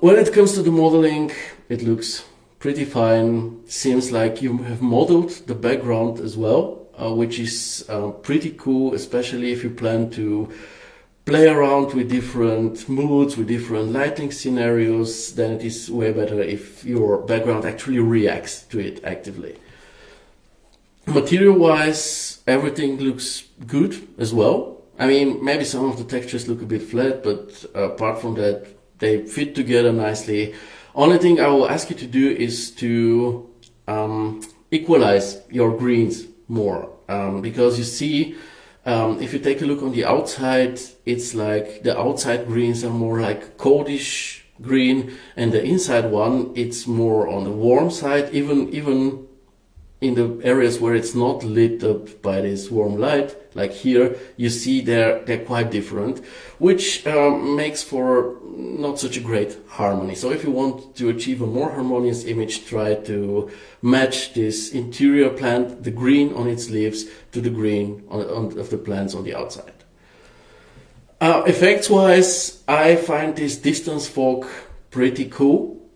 When it comes to the modeling, it looks pretty fine. Seems like you have modeled the background as well, which is pretty cool, especially if you plan to play around with different moods, with different lighting scenarios. Then it is way better if your background actually reacts to it actively. Material wise, everything looks good as well. I mean, maybe some of the textures look a bit flat, but apart from that, they fit together nicely. Only thing I will ask you to do is to equalize your greens more, because you see, if you take a look on the outside, it's like the outside greens are more like coldish green, and the inside one, it's more on the warm side, even in the areas where it's not lit up by this warm light, like here, you see they're quite different, which makes for not such a great harmony. So if you want to achieve a more harmonious image, try to match this interior plant, the green on its leaves, to the green of the plants on the outside. Effects wise, I find this distance fog pretty cool,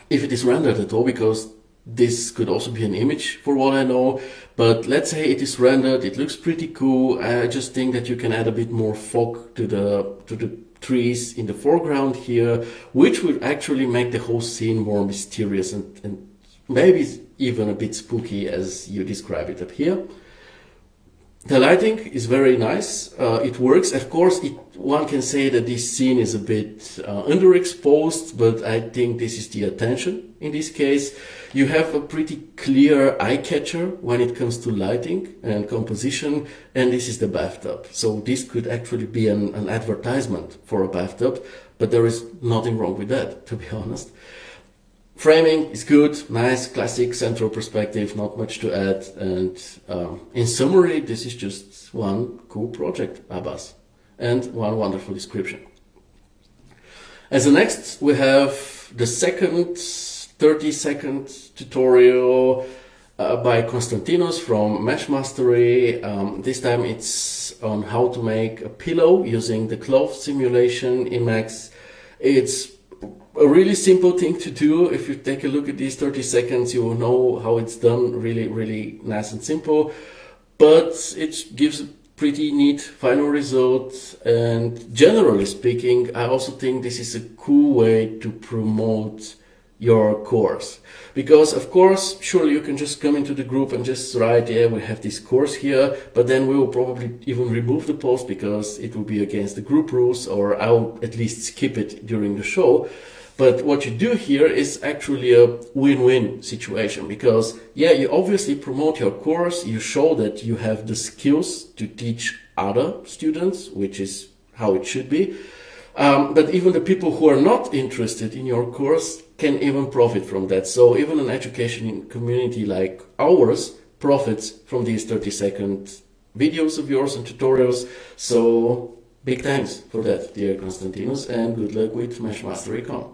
if it is rendered at all, because this could also be an image for what I know, but let's say it is rendered, it looks pretty cool. I just think that you can add a bit more fog to the trees in the foreground here, which would actually make the whole scene more mysterious and maybe even a bit spooky as you describe it up here. The lighting is very nice, it works. Of course, one can say that this scene is a bit underexposed, but I think this is the attention in this case. You have a pretty clear eye catcher when it comes to lighting and composition, and this is the bathtub. So this could actually be an advertisement for a bathtub, but there is nothing wrong with that, to be honest. Framing is good, nice, classic central perspective, not much to add. And in summary, this is just one cool project, Abbas, and one wonderful description. As the next, we have the second 30-second tutorial by Konstantinos from Mesh Mastery. This time it's on how to make a pillow using the cloth simulation in Max. It's a really simple thing to do. If you take a look at these 30 seconds, you will know how it's done. Really, really nice and simple. But it gives a pretty neat final result. And generally speaking, I also think this is a cool way to promote your course. Because of course, surely you can just come into the group and just write, yeah, we have this course here, but then we will probably even remove the post because it will be against the group rules, or I'll at least skip it during the show. But what you do here is actually a win-win situation, because yeah, you obviously promote your course, you show that you have the skills to teach other students, which is how it should be. But even the people who are not interested in your course can even profit from that. So even an education community like ours profits from these 30-second videos of yours and tutorials. So big thanks for that, dear Konstantinos, and good luck with Mesh Mastery Con.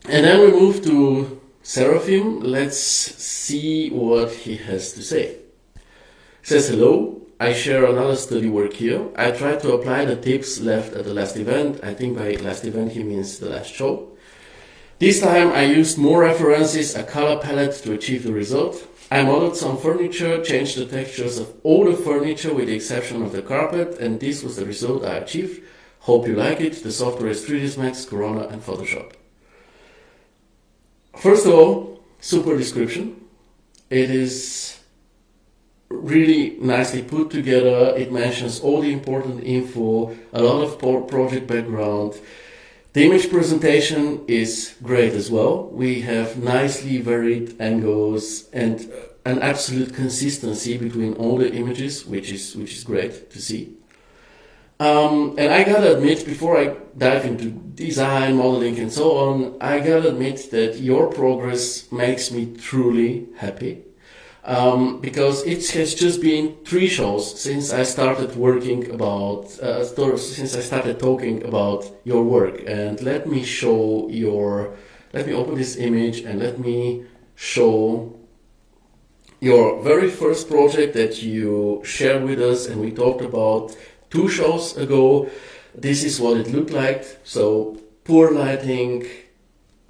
And then we move to Serafim. Let's see what he has to say. He says, hello, I share another study work here. I tried to apply the tips left at the last event. I think by last event he means the last show. This time I used more references, a color palette to achieve the result. I modeled some furniture, changed the textures of all the furniture with the exception of the carpet, and this was the result I achieved. Hope you like it. The software is 3ds Max, Corona and Photoshop. First of all, super description. It is really nicely put together. It mentions all the important info, a lot of project background. The image presentation is great as well. We have nicely varied angles and an absolute consistency between all the images, which is great to see. And I gotta admit, before I dive into design, modeling and so on, I gotta admit that your progress makes me truly happy. Because it has just been 3 shows since I started talking about your work. And let me open this image and let me show your very first project that you shared with us and we talked about 2 shows ago. This is what it looked like. So poor lighting,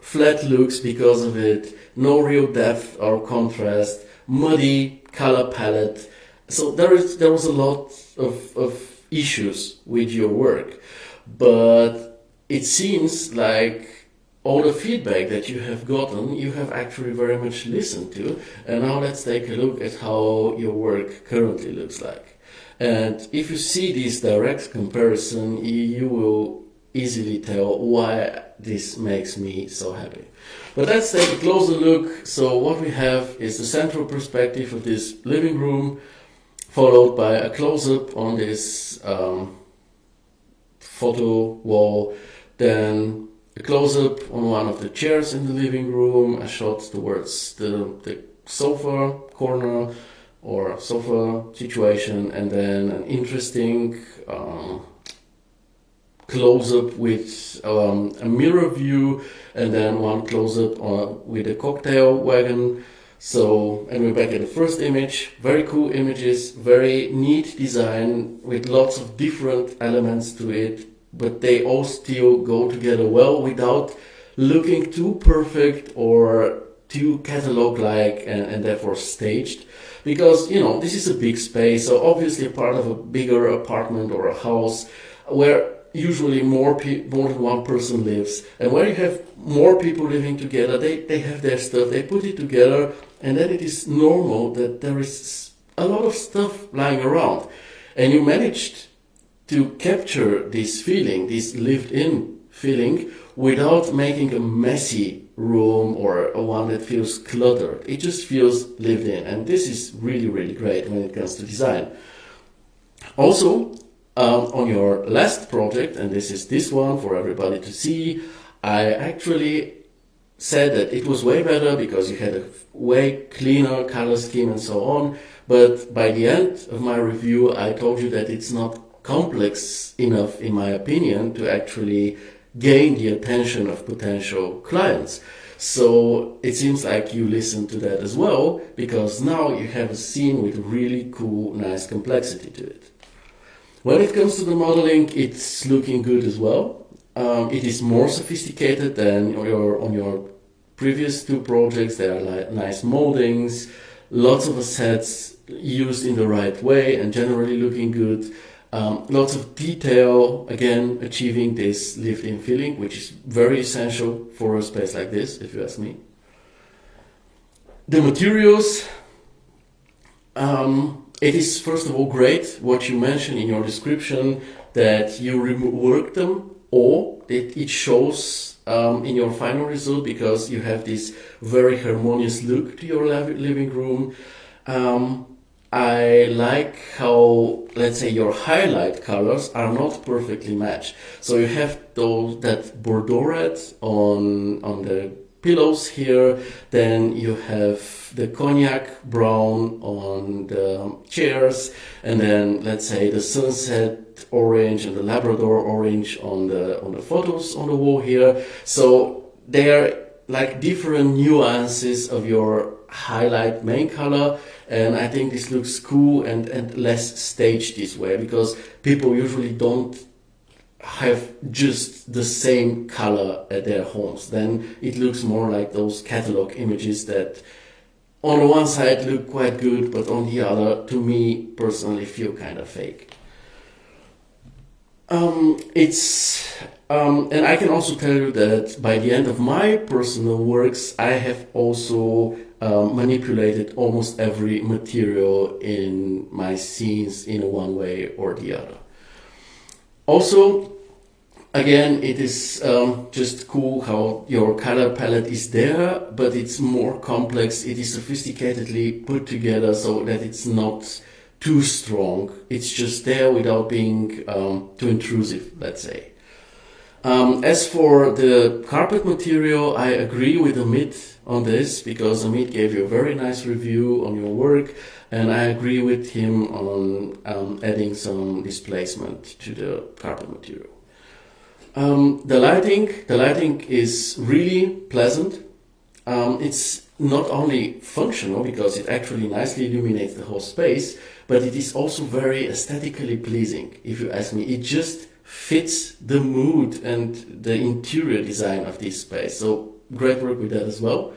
flat looks because of it, no real depth or contrast, muddy color palette. So there was a lot of issues with your work, but it seems like all the feedback that you have gotten, you have actually very much listened to. And now let's take a look at how your work currently looks like. And if you see this direct comparison, you will easily tell why this makes me so happy. But let's take a closer look. So what we have is the central perspective of this living room, followed by a close-up on this photo wall, then a close-up on one of the chairs in the living room, a shot towards the sofa corner or sofa situation, and then an interesting close-up with a mirror view, and then one close-up with a cocktail wagon. So, and we're back at the first image. Very cool images, very neat design with lots of different elements to it, but they all still go together well without looking too perfect or too catalog-like and therefore staged. Because, you know, this is a big space, so obviously part of a bigger apartment or a house where usually more than one person lives, and where you have more people living together, they have their stuff, they put it together, and then it is normal that there is a lot of stuff lying around, and you managed to capture this feeling, this lived-in feeling, without making a messy room or a one that feels cluttered. It just feels lived in, and this is really, really great when it comes to design. Also, on your last project, and this is this one for everybody to see, I actually said that it was way better because you had a way cleaner color scheme and so on, but by the end of my review I told you that it's not complex enough, in my opinion, to actually gain the attention of potential clients. So it seems like you listened to that as well, because now you have a scene with really cool, nice complexity to it. When it comes to the modeling, it's looking good as well. It is more sophisticated than on your previous two projects. There are like nice moldings, lots of assets used in the right way and generally looking good. Lots of detail, again, achieving this lived-in feeling, which is very essential for a space like this, if you ask me. The materials, it is first of all great what you mentioned in your description, that you rework them, or it shows in your final result, because you have this very harmonious look to your living room. I like how, let's say, your highlight colors are not perfectly matched. So you have that Bordeaux red on the pillows here, then you have the cognac brown on the chairs, and then let's say the sunset orange and the Labrador orange on the photos on the wall here. So they're like different nuances of your highlight main color, and I think this looks cool and less staged this way, because people usually don't have just the same color at their homes. Then it looks more like those catalog images that on the one side look quite good, but on the other, to me personally, feel kind of fake. And I can also tell you that by the end of my personal works, I have also manipulated almost every material in my scenes in one way or the other. Also, again, it is just cool how your color palette is there, but it's more complex. It is sophisticatedly put together so that it's not too strong. It's just there without being too intrusive, let's say. As for the carpet material, I agree with Amit on this, because Amit gave you a very nice review on your work, and I agree with him on adding some displacement to the carpet material. The lighting is really pleasant. It's not only functional because it actually nicely illuminates the whole space, but it is also very aesthetically pleasing. If you ask me, it just fits the mood and the interior design of this space. So great work with that as well.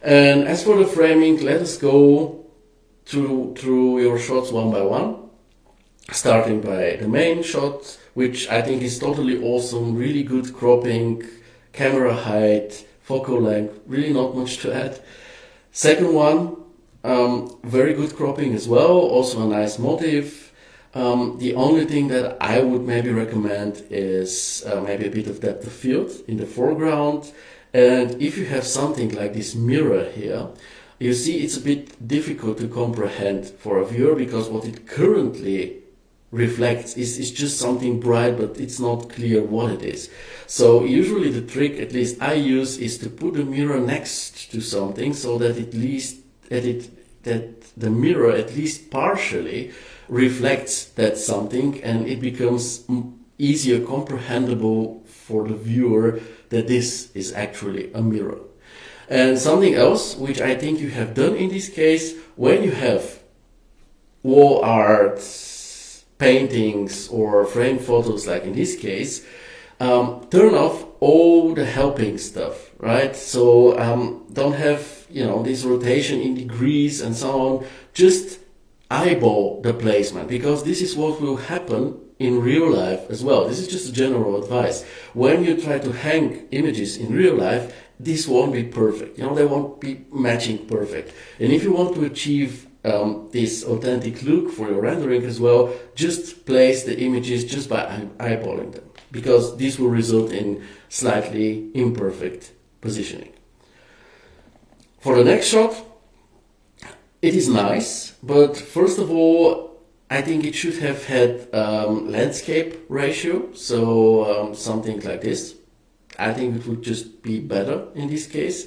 And as for the framing, let us go through your shots one by one, starting by the main shot, which I think is totally awesome, really good cropping, camera height, focal length, really not much to add. Second one, very good cropping as well, also a nice motif. The only thing that I would maybe recommend is maybe a bit of depth of field in the foreground. And if you have something like this mirror here, you see it's a bit difficult to comprehend for a viewer, because what it currently reflects is just something bright, but it's not clear what it is. So usually the trick, at least I use, is to put the mirror next to something, so that that the mirror at least partially reflects that something, and it becomes easier comprehensible for the viewer that this is actually a mirror. And something else which I think you have done in this case, when you have wall art, paintings or frame photos like in this case, turn off all the helping stuff, right? So don't have, this rotation in degrees and so on. Just eyeball the placement, because this is what will happen in real life as well. This is just a general advice. When you try to hang images in real life, this won't be perfect. They won't be matching perfect. And if you want to achieve this authentic look for your rendering as well, just place the images just by eyeballing them, because this will result in slightly imperfect positioning. For the next shot, it is nice, but first of all, I think it should have had landscape ratio, so something like this. I think it would just be better in this case.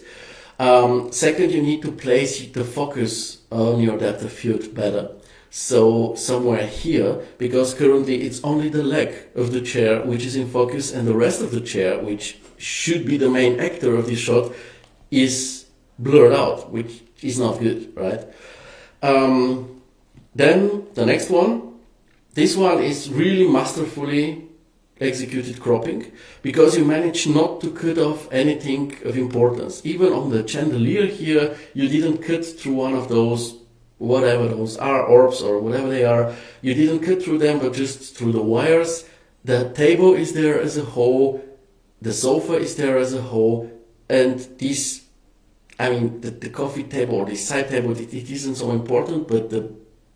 Second, you need to place the focus on your depth of field better. So somewhere here, because currently it's only the leg of the chair which is in focus, and the rest of the chair, which should be the main actor of this shot, is blurred out, which is not good, right? Then the next one, this one is really masterfully executed cropping, because you manage not to cut off anything of importance. Even on the chandelier here, you didn't cut through one of those, whatever those are, orbs or whatever they are. You didn't cut through them, but just through the wires. The table is there as a whole, the sofa is there as a whole, and this, the coffee table or the side table, it isn't so important, but the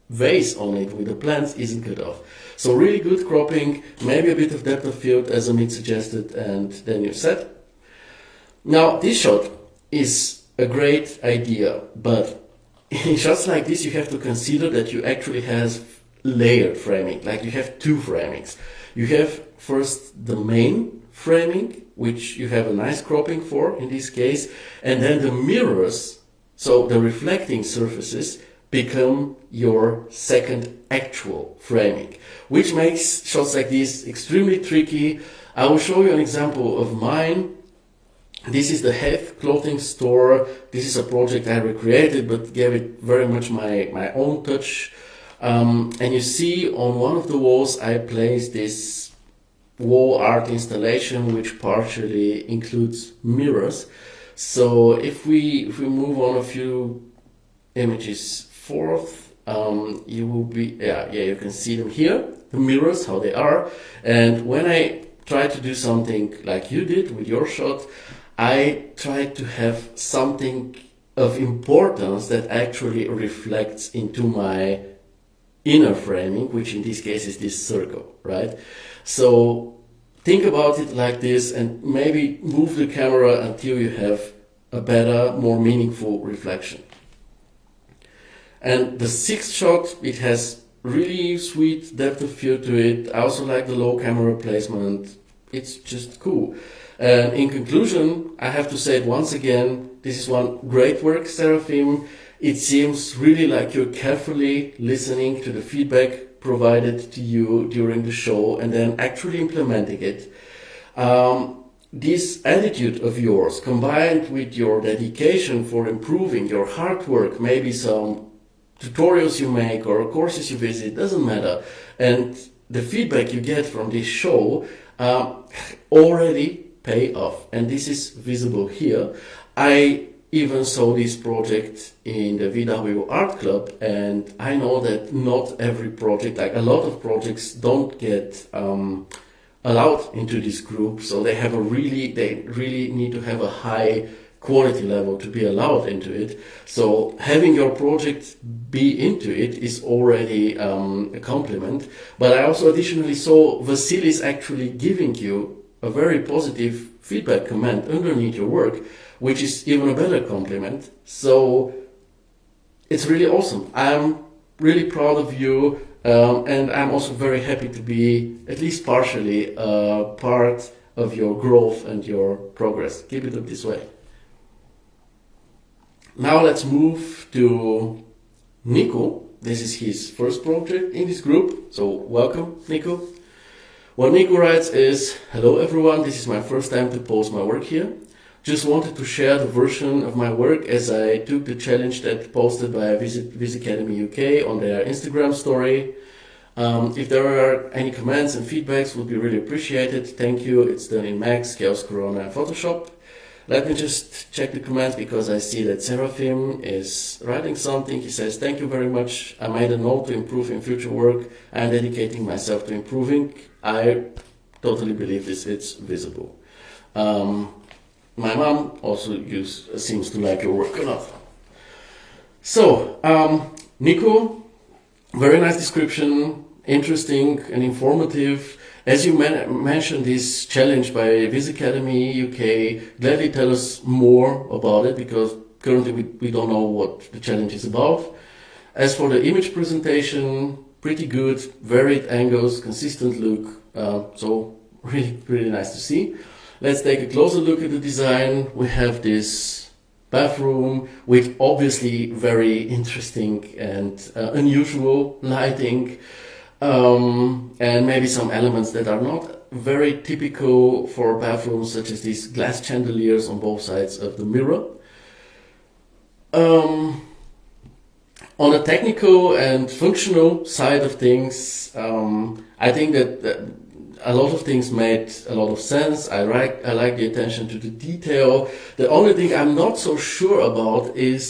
vase on it with the plants isn't cut off. So really good cropping, maybe a bit of depth of field as Amit suggested, and then you're set. Now this shot is a great idea, but in shots like this you have to consider that you actually have layered framing, like you have two framings. You have first the main framing, which you have a nice cropping for in this case, and then the mirrors, so the reflecting surfaces, become your second actual framing, which makes shots like this extremely tricky. I will show you an example of mine. This is the Heath clothing store. This is a project I recreated, but gave it very much my own touch. And you see on one of the walls I placed this wall art installation, which partially includes mirrors. So if we move on a few images forth, you will be, you can see them here, the mirrors, how they are. And when I try to do something like you did with your shot, I try to have something of importance that actually reflects into my inner framing, which in this case is this circle, right? So think about it like this, and maybe move the camera until you have a better, more meaningful reflection. And the sixth shot, it has really sweet depth of field to it. I also like the low camera placement. It's just cool. And in conclusion, I have to say it once again, this is one great work, Serafim. It seems really like you're carefully listening to the feedback provided to you during the show and then actually implementing it. This attitude of yours, combined with your dedication for improving your hard work, maybe some tutorials you make or courses you visit, doesn't matter, and the feedback you get from this show already pay off, and this is visible here. I even saw this project in the VW Art Club, and I know that not every project, like a lot of projects, don't get allowed into this group, so they really need to have a high quality level to be allowed into it. So having your project be into it is already a compliment. But I also additionally saw Vasilis actually giving you a very positive feedback comment underneath your work, which is even a better compliment. So it's really awesome. I'm really proud of you, and I'm also very happy to be at least partially part of your growth and your progress. Keep it up this way. Now let's move to Nico. This is his first project in this group, so welcome, Nico. What Nico writes is, "Hello everyone, this is my first time to post my work here. Just wanted to share the version of my work as I took the challenge that posted by Viz Academy UK on their Instagram story. If there are any comments and feedbacks, would be really appreciated. Thank you. It's done in Max, Chaos, Corona, and Photoshop." Let me just check the comments because I see that Serafim is writing something. He says, "Thank you very much. I made a note to improve in future work. I'm dedicating myself to improving." I totally believe this. It's visible. My mom also seems to like your work a lot. So, Nico, very nice description, interesting and informative. As you mentioned this challenge by Viz Academy UK, gladly tell us more about it, because currently we don't know what the challenge is about. As for the image presentation, pretty good, varied angles, consistent look, so really nice to see. Let's take a closer look at the design. We have this bathroom with obviously very interesting and unusual lighting. And maybe some elements that are not very typical for bathrooms, such as these glass chandeliers on both sides of the mirror. On the technical and functional side of things, I think that a lot of things made a lot of sense. I like the attention to the detail. The only thing I'm not so sure about is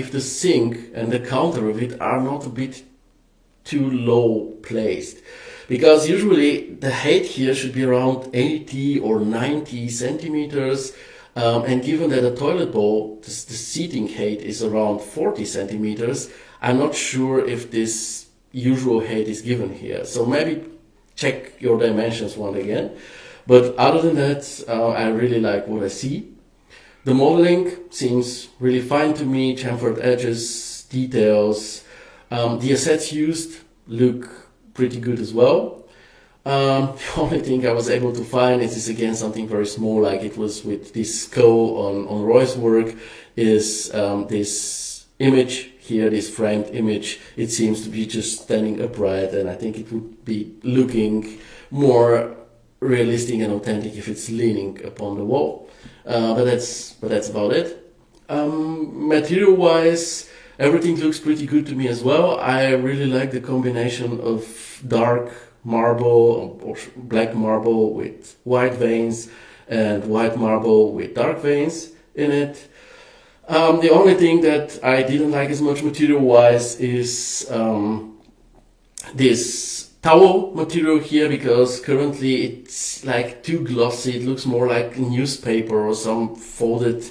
if the sink and the counter of it are not a bit too low placed, because usually the height here should be around 80 or 90 centimeters, and given that a toilet bowl, the seating height is around 40 centimeters, I'm not sure if this usual height is given here. So maybe check your dimensions once again. But other than that, I really like what I see. The modeling seems really fine to me, chamfered edges, details. The assets used look pretty good as well. The only thing I was able to find is again something very small, like it was with this skull on Roy's work, is this image here, this framed image. It seems to be just standing upright, and I think it would be looking more realistic and authentic if it's leaning upon the wall. But that's about it. Material-wise, everything looks pretty good to me as well. I really like the combination of dark marble or black marble with white veins and white marble with dark veins in it. The only thing that I didn't like as much material-wise is this towel material here, because currently it's like too glossy. It looks more like newspaper or some folded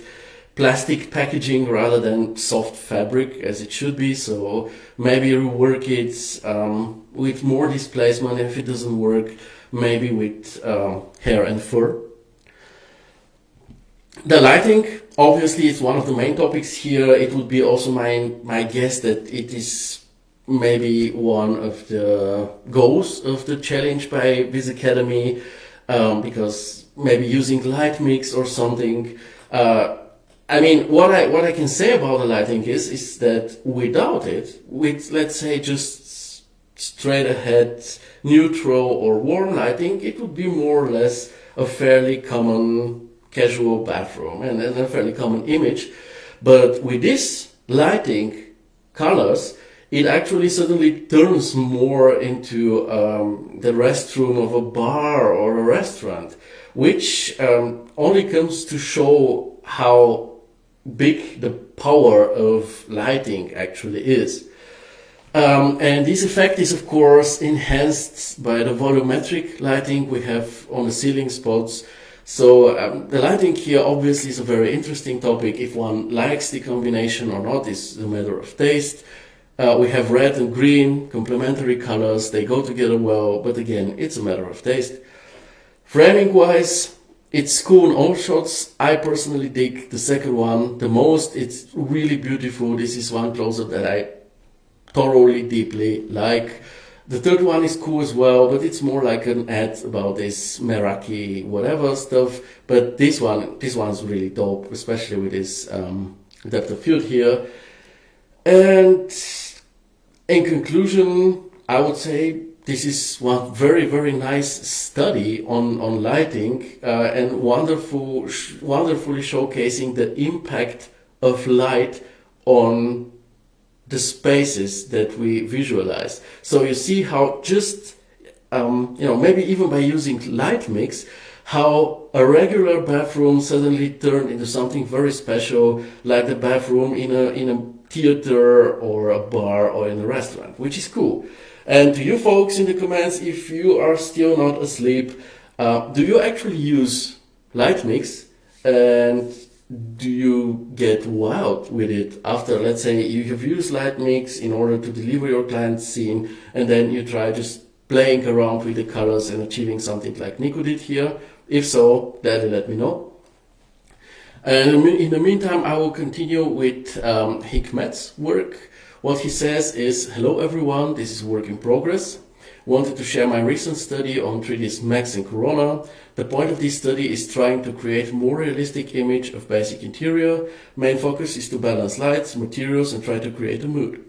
plastic packaging rather than soft fabric as it should be. So maybe rework it with more displacement. If it doesn't work, maybe with hair and fur. The lighting, obviously, is one of the main topics here. It would be also my guess that it is maybe one of the goals of the challenge by Viz Academy, because maybe using light mix or something. I mean, what I can say about the lighting is that without it, with, let's say, just straight ahead neutral or warm lighting, it would be more or less a fairly common casual bathroom and a fairly common image. But with this lighting colors, it actually suddenly turns more into the restroom of a bar or a restaurant, which only comes to show how big the power of lighting actually is. And this effect is of course enhanced by the volumetric lighting we have on the ceiling spots. So the lighting here obviously is a very interesting topic. If one likes the combination or not is a matter of taste. We have red and green, complementary colors, they go together well, but again, it's a matter of taste. Framing wise, it's cool in all shots. I personally dig the second one the most. It's really beautiful. This is one close-up that I thoroughly, deeply like. The third one is cool as well, but it's more like an ad about this Meraki whatever stuff. But this one's really dope, especially with this depth of field here. And in conclusion, I would say this is one very, very nice study on lighting and wonderfully showcasing the impact of light on the spaces that we visualize. So you see how just, maybe even by using light mix, how a regular bathroom suddenly turned into something very special, like the bathroom in a theater or a bar or in a restaurant, which is cool. And to you folks in the comments, if you are still not asleep, do you actually use light mix, and do you get wild with it after, let's say, you have used light mix in order to deliver your client's scene, and then you try just playing around with the colors and achieving something like Nico did here? If so, then let me know. And in the meantime, I will continue with Hikmet's work. What he says is, hello everyone, this is work in progress. Wanted to share my recent study on 3ds Max and Corona. The point of this study is trying to create a more realistic image of basic interior. Main focus is to balance lights, materials, and try to create a mood.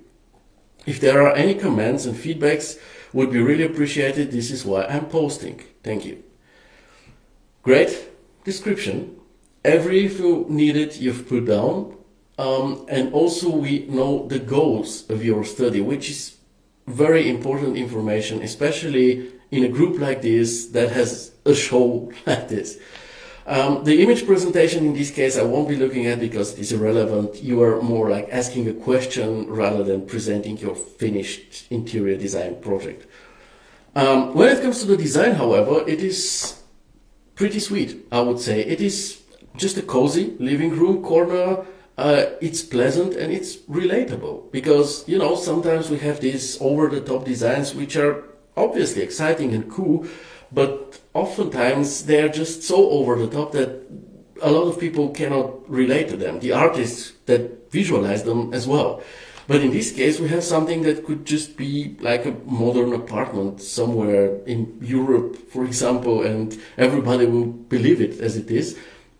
If there are any comments and feedbacks, would be really appreciated. This is why I'm posting. Thank you. Great description. Every info needed you've put down, and also we know the goals of your study, which is very important information, especially in a group like this that has a show like this. The image presentation in this case I won't be looking at because it is irrelevant. You are more like asking a question rather than presenting your finished interior design project. When it comes to the design, however, it is pretty sweet, I would say. It is just a cozy living room corner. It's pleasant and it's relatable because, sometimes we have these over-the-top designs which are obviously exciting and cool, but oftentimes they're just so over-the-top that a lot of people cannot relate to them, the artists that visualize them as well. But in this case, we have something that could just be like a modern apartment somewhere in Europe, for example, and everybody will believe it as it is.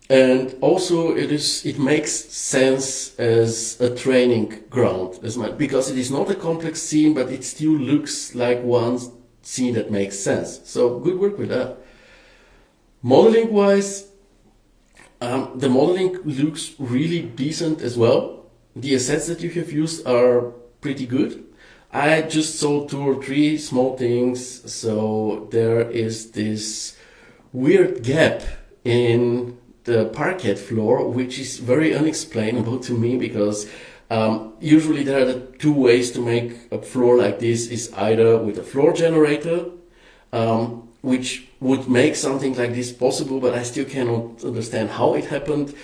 And also it makes sense as a training ground because it is not a complex scene, but it still looks like one scene that makes sense. So good work with that. Modeling wise, the modeling looks really decent as well. The assets that you have used are pretty good. I just saw 2 or 3 small things. So there is this weird gap in the parquet floor, which is very unexplainable to me because usually there are the 2 ways to make a floor like this is either with a floor generator, which would make something like this possible, but I still cannot understand how it happened,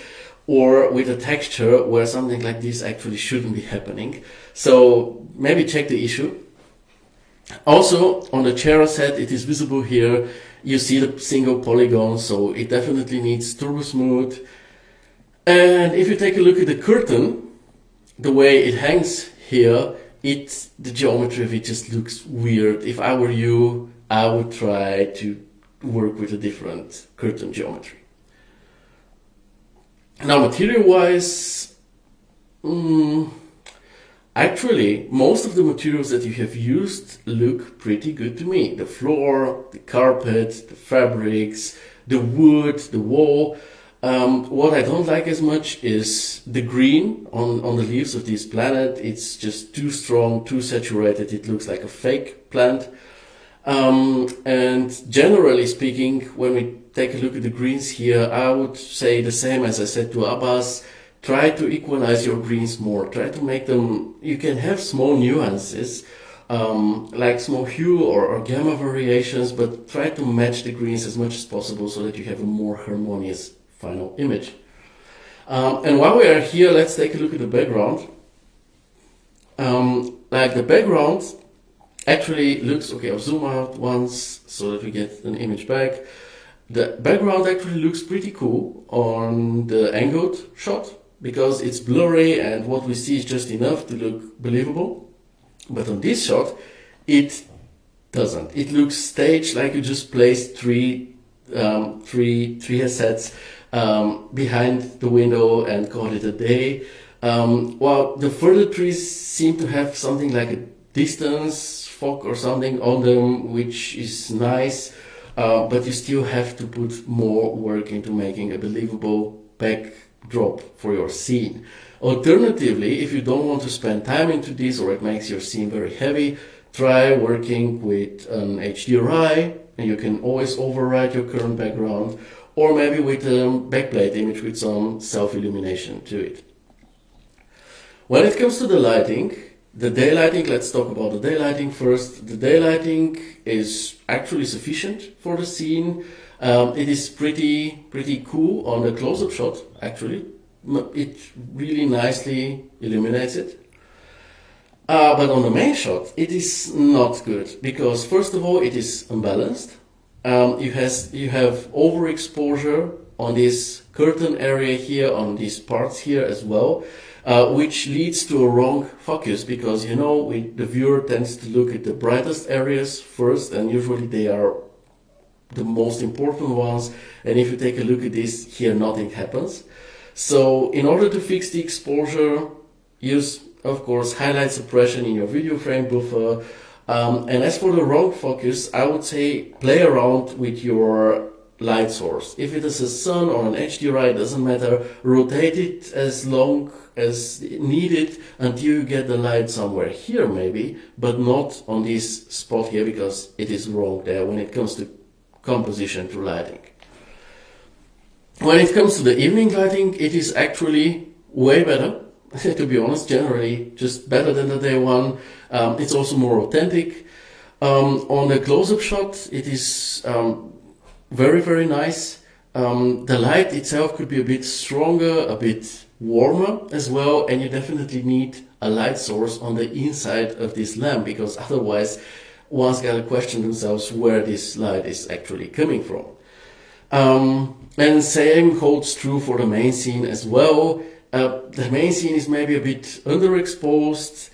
or with a texture where something like this actually shouldn't be happening. So maybe check the issue. Also on the chair set, it is visible here. You see the single polygon, so it definitely needs turbo smooth. And if you take a look at the curtain, the way it hangs here, the geometry of it just looks weird. If I were you, I would try to work with a different curtain geometry. Now, material-wise, actually, most of the materials that you have used look pretty good to me. The floor, the carpet, the fabrics, the wood, the wall. What I don't like as much is the green on the leaves of this plant. It's just too strong, too saturated. It looks like a fake plant. And generally speaking, when we take a look at the greens here, I would say the same as I said to Abbas. Try to equalize your greens more. Try to make them, you can have small nuances, like small hue or gamma variations, but try to match the greens as much as possible so that you have a more harmonious final image. And while we are here, let's take a look at the background. Like the background actually looks, okay, I'll zoom out once so that we get an image back. The background actually looks pretty cool on the angled shot because it's blurry and what we see is just enough to look believable. But on this shot, it doesn't. It looks staged, like you just placed three assets behind the window and called it a day. While the further trees seem to have something like a distance fog or something on them, which is nice, but you still have to put more work into making a believable backdrop for your scene. Alternatively, if you don't want to spend time into this or it makes your scene very heavy, try working with an HDRI, and you can always override your current background, or maybe with a backplate image with some self-illumination to it. When it comes to the lighting, the daylighting, let's talk about the daylighting first. The daylighting is actually sufficient for the scene. It is pretty cool on the close-up shot, actually. It really nicely illuminates it. But on the main shot, it is not good because first of all, it is unbalanced. You have overexposure on this curtain area here, on these parts here as well, which leads to a wrong focus because, you know, the viewer tends to look at the brightest areas first, and usually they are the most important ones. And if you take a look at this, here nothing happens. So in order to fix the exposure, use, of course, highlight suppression in your video frame buffer. And as for the wrong focus, I would say play around with your light source. If it is a sun or an HDRI, it doesn't matter. Rotate it as long as needed until you get the light somewhere here maybe, but not on this spot here because it is wrong there when it comes to composition to lighting. When it comes to the evening lighting, it is actually way better. To be honest, generally just better than the day one. It's also more authentic. On the close-up shot, it is very nice. The light itself could be a bit stronger, a bit warmer as well, and you definitely need a light source on the inside of this lamp because otherwise one's got to question themselves where this light is actually coming from. And same holds true for the main scene as well. The main scene is maybe a bit underexposed.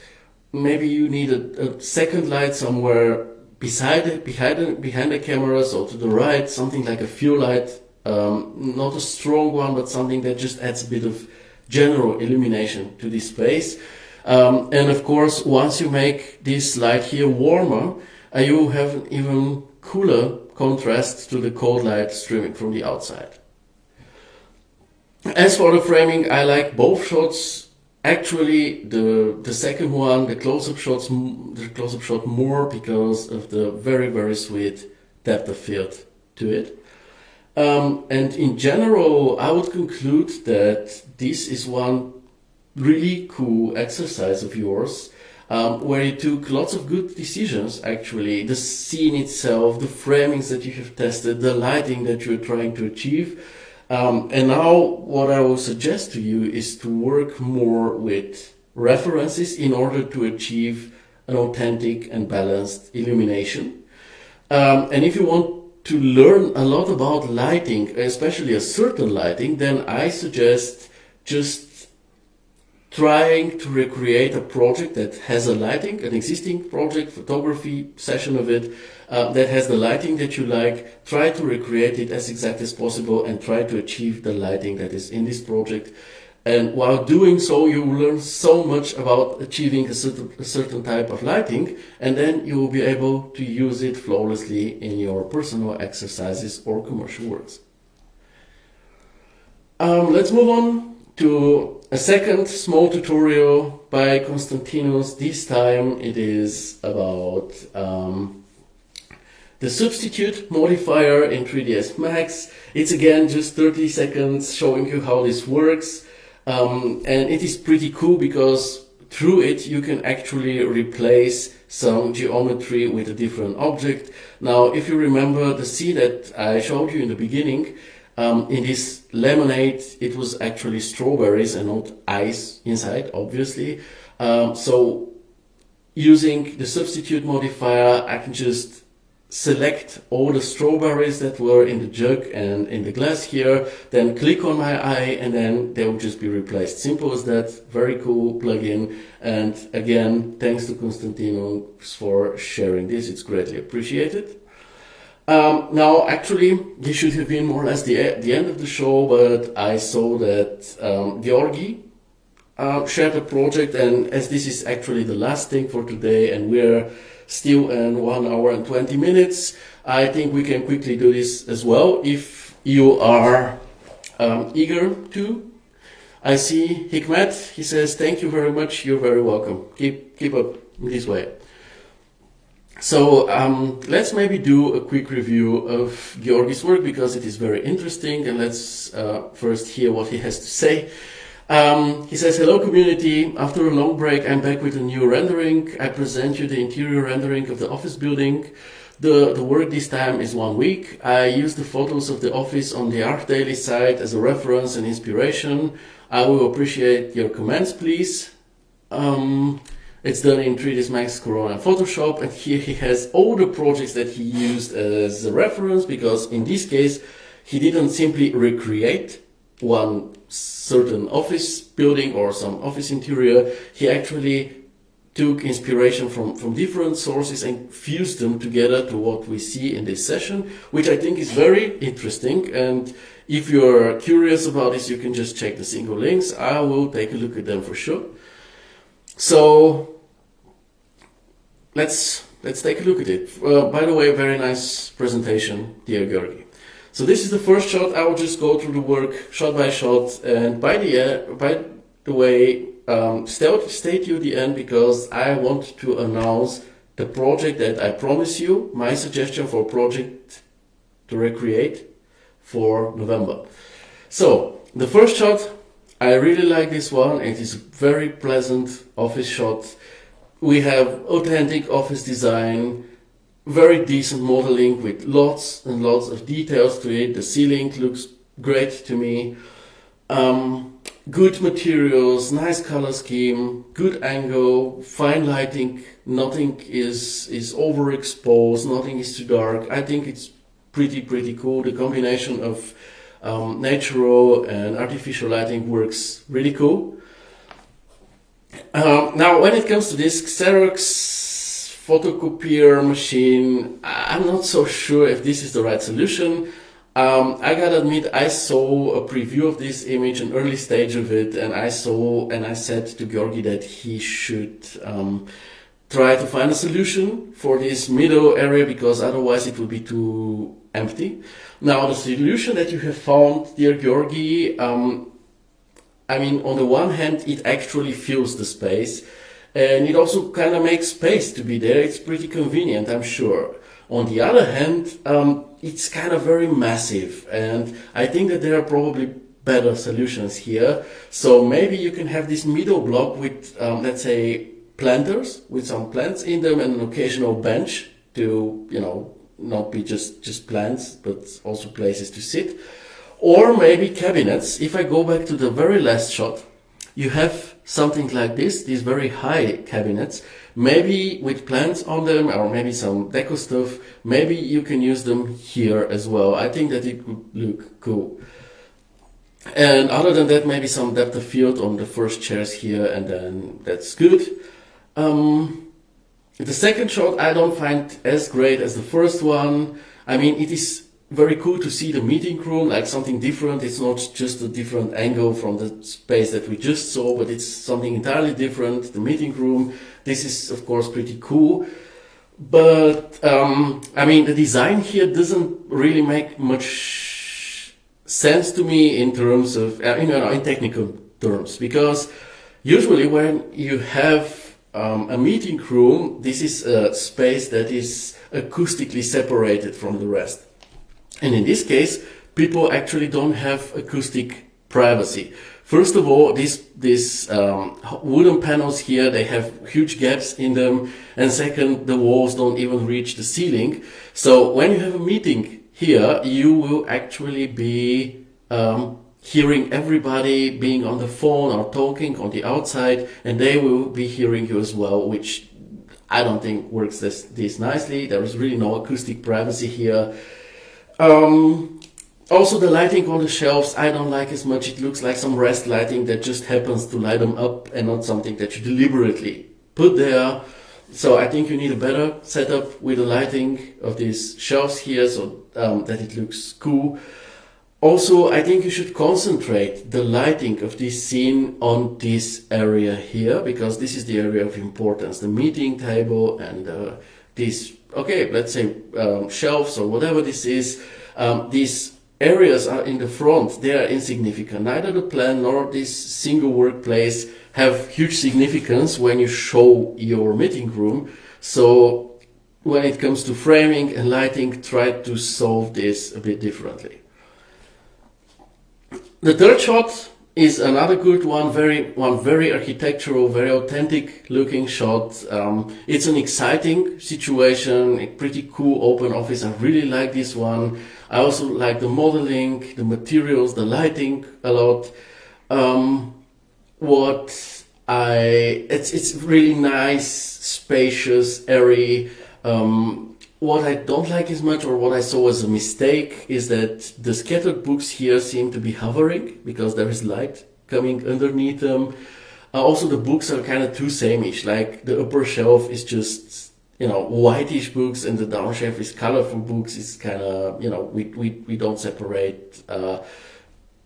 Maybe you need a second light somewhere behind the camera, so to the right, something like a fill light, not a strong one, but something that just adds a bit of general illumination to this space. And of course, once you make this light here warmer, you have an even cooler contrast to the cold light streaming from the outside. As for the framing, I like both shots. Actually, the second one, the close-up shot more because of the very sweet depth of field to it. And in general, I would conclude that this is one really cool exercise of yours, where you took lots of good decisions, actually. The scene itself, the framings that you have tested, the lighting that you're trying to achieve. And now what I will suggest to you is to work more with references in order to achieve an authentic and balanced illumination. And if you want to learn a lot about lighting, especially a certain lighting, then I suggest just trying to recreate a project that has a lighting, an existing project, photography session of it, that has the lighting that you like. Try to recreate it as exact as possible and try to achieve the lighting that is in this project. And while doing so, you will learn so much about achieving a certain type of lighting, and then you will be able to use it flawlessly in your personal exercises or commercial works. Let's move on to a second small tutorial by Konstantinos. This time it is about the substitute modifier in 3ds Max. It's again just 30 seconds showing you how this works. And it is pretty cool because through it you can actually replace some geometry with a different object. Now, if you remember the scene that I showed you in the beginning, in this lemonade, it was actually strawberries and not ice inside, obviously. So using the substitute modifier, I can just select all the strawberries that were in the jug and in the glass here, then click on my eye, and then they will just be replaced. Simple as that. Very cool plugin. And again, thanks to Konstantinos for sharing this. It's greatly appreciated. Now, actually, this should have been more or less the end of the show, but I saw that Georgi shared a project, and as this is actually the last thing for today, and we're still in 1 hour and 20 minutes, I think we can quickly do this as well, if you are eager to. I see Hikmet, he says, thank you very much, you're very welcome. Keep up this way. So let's maybe do a quick review of Georgi's work because it is very interesting, and let's first hear what he has to say. He says, hello community, after a long break I'm back with a new rendering. I present you the interior rendering of the office building. The work this time is 1 week. I use the photos of the office on the Art Daily site as a reference and inspiration. I will appreciate your comments, please. It's done in 3ds Max, Corona, and Photoshop, and here he has all the projects that he used as a reference, because in this case he didn't simply recreate one certain office building or some office interior. He actually took inspiration from different sources and fused them together to what we see in this session, which I think is very interesting. And if you're curious about this, you can just check the single links. I will take a look at them for sure. So let's take a look at it. By the way, very nice presentation, dear Georgi. So this is the first shot. I will just go through the work shot by shot, and by the way, stay to the end because I want to announce the project that I promise you, my suggestion for project to recreate for November. So the first shot, I really like this one. It is a very pleasant office shot. We have authentic office design, very decent modeling with lots and lots of details to it. The ceiling looks great to me. Good materials, nice color scheme, good angle, fine lighting. Nothing is overexposed, nothing is too dark. I think it's pretty cool. The combination of natural and artificial lighting works really cool. Now, when it comes to this Xerox photocopier machine, I'm not so sure if this is the right solution. I gotta admit, I saw a preview of this image, an early stage of it, and I said to Georgi that he should try to find a solution for this middle area, because otherwise it will be too empty. Now, the solution that you have found, dear Georgi, I mean, on the one hand, it actually fills the space, and it also kind of makes space to be there. It's pretty convenient, I'm sure. On the other hand, it's kind of very massive, and I think that there are probably better solutions here. So maybe you can have this middle block with, let's say, planters with some plants in them and an occasional bench to, you know, not be just plants, but also places to sit. Or maybe cabinets. If I go back to the very last shot, you have something like this, these very high cabinets, maybe with plants on them, or maybe some deco stuff. Maybe you can use them here as well. I think that it would look cool. And other than that, maybe some depth of field on the first chairs here, and then that's good. The second shot I don't find as great as the first one. I mean, it is very cool to see the meeting room, like something different. It's not just a different angle from the space that we just saw, but it's something entirely different, the meeting room. This is, of course, pretty cool. But, I mean, the design here doesn't really make much sense to me in terms of, in technical terms, because usually when you have a meeting room, this is a space that is acoustically separated from the rest. And in this case, people actually don't have acoustic privacy. First of all, these wooden panels here, they have huge gaps in them. And second, the walls don't even reach the ceiling. So when you have a meeting here, you will actually be hearing everybody being on the phone or talking on the outside, and they will be hearing you as well, which I don't think works this nicely. There is really no acoustic privacy here. Also, the lighting on the shelves, I don't like as much. It looks like some rest lighting that just happens to light them up and not something that you deliberately put there. So I think you need a better setup with the lighting of these shelves here so that it looks cool. Also, I think you should concentrate the lighting of this scene on this area here, because this is the area of importance. The meeting table and these, okay, let's say shelves or whatever this is, these areas are in the front, they are insignificant. Neither the plan nor this single workplace have huge significance when you show your meeting room. So when it comes to framing and lighting, try to solve this a bit differently. The third shot is another good one, very architectural, very authentic looking shot. It's an exciting situation, a pretty cool open office. I really like this one. I also like the modeling, the materials, the lighting a lot. It's really nice, spacious, airy. What I don't like as much, or what I saw as a mistake, is that the scattered books here seem to be hovering because there is light coming underneath them. Also, the books are kind of too sameish. Like the upper shelf is just, whitish books, and the down shelf is colorful books. It's kind of, we don't separate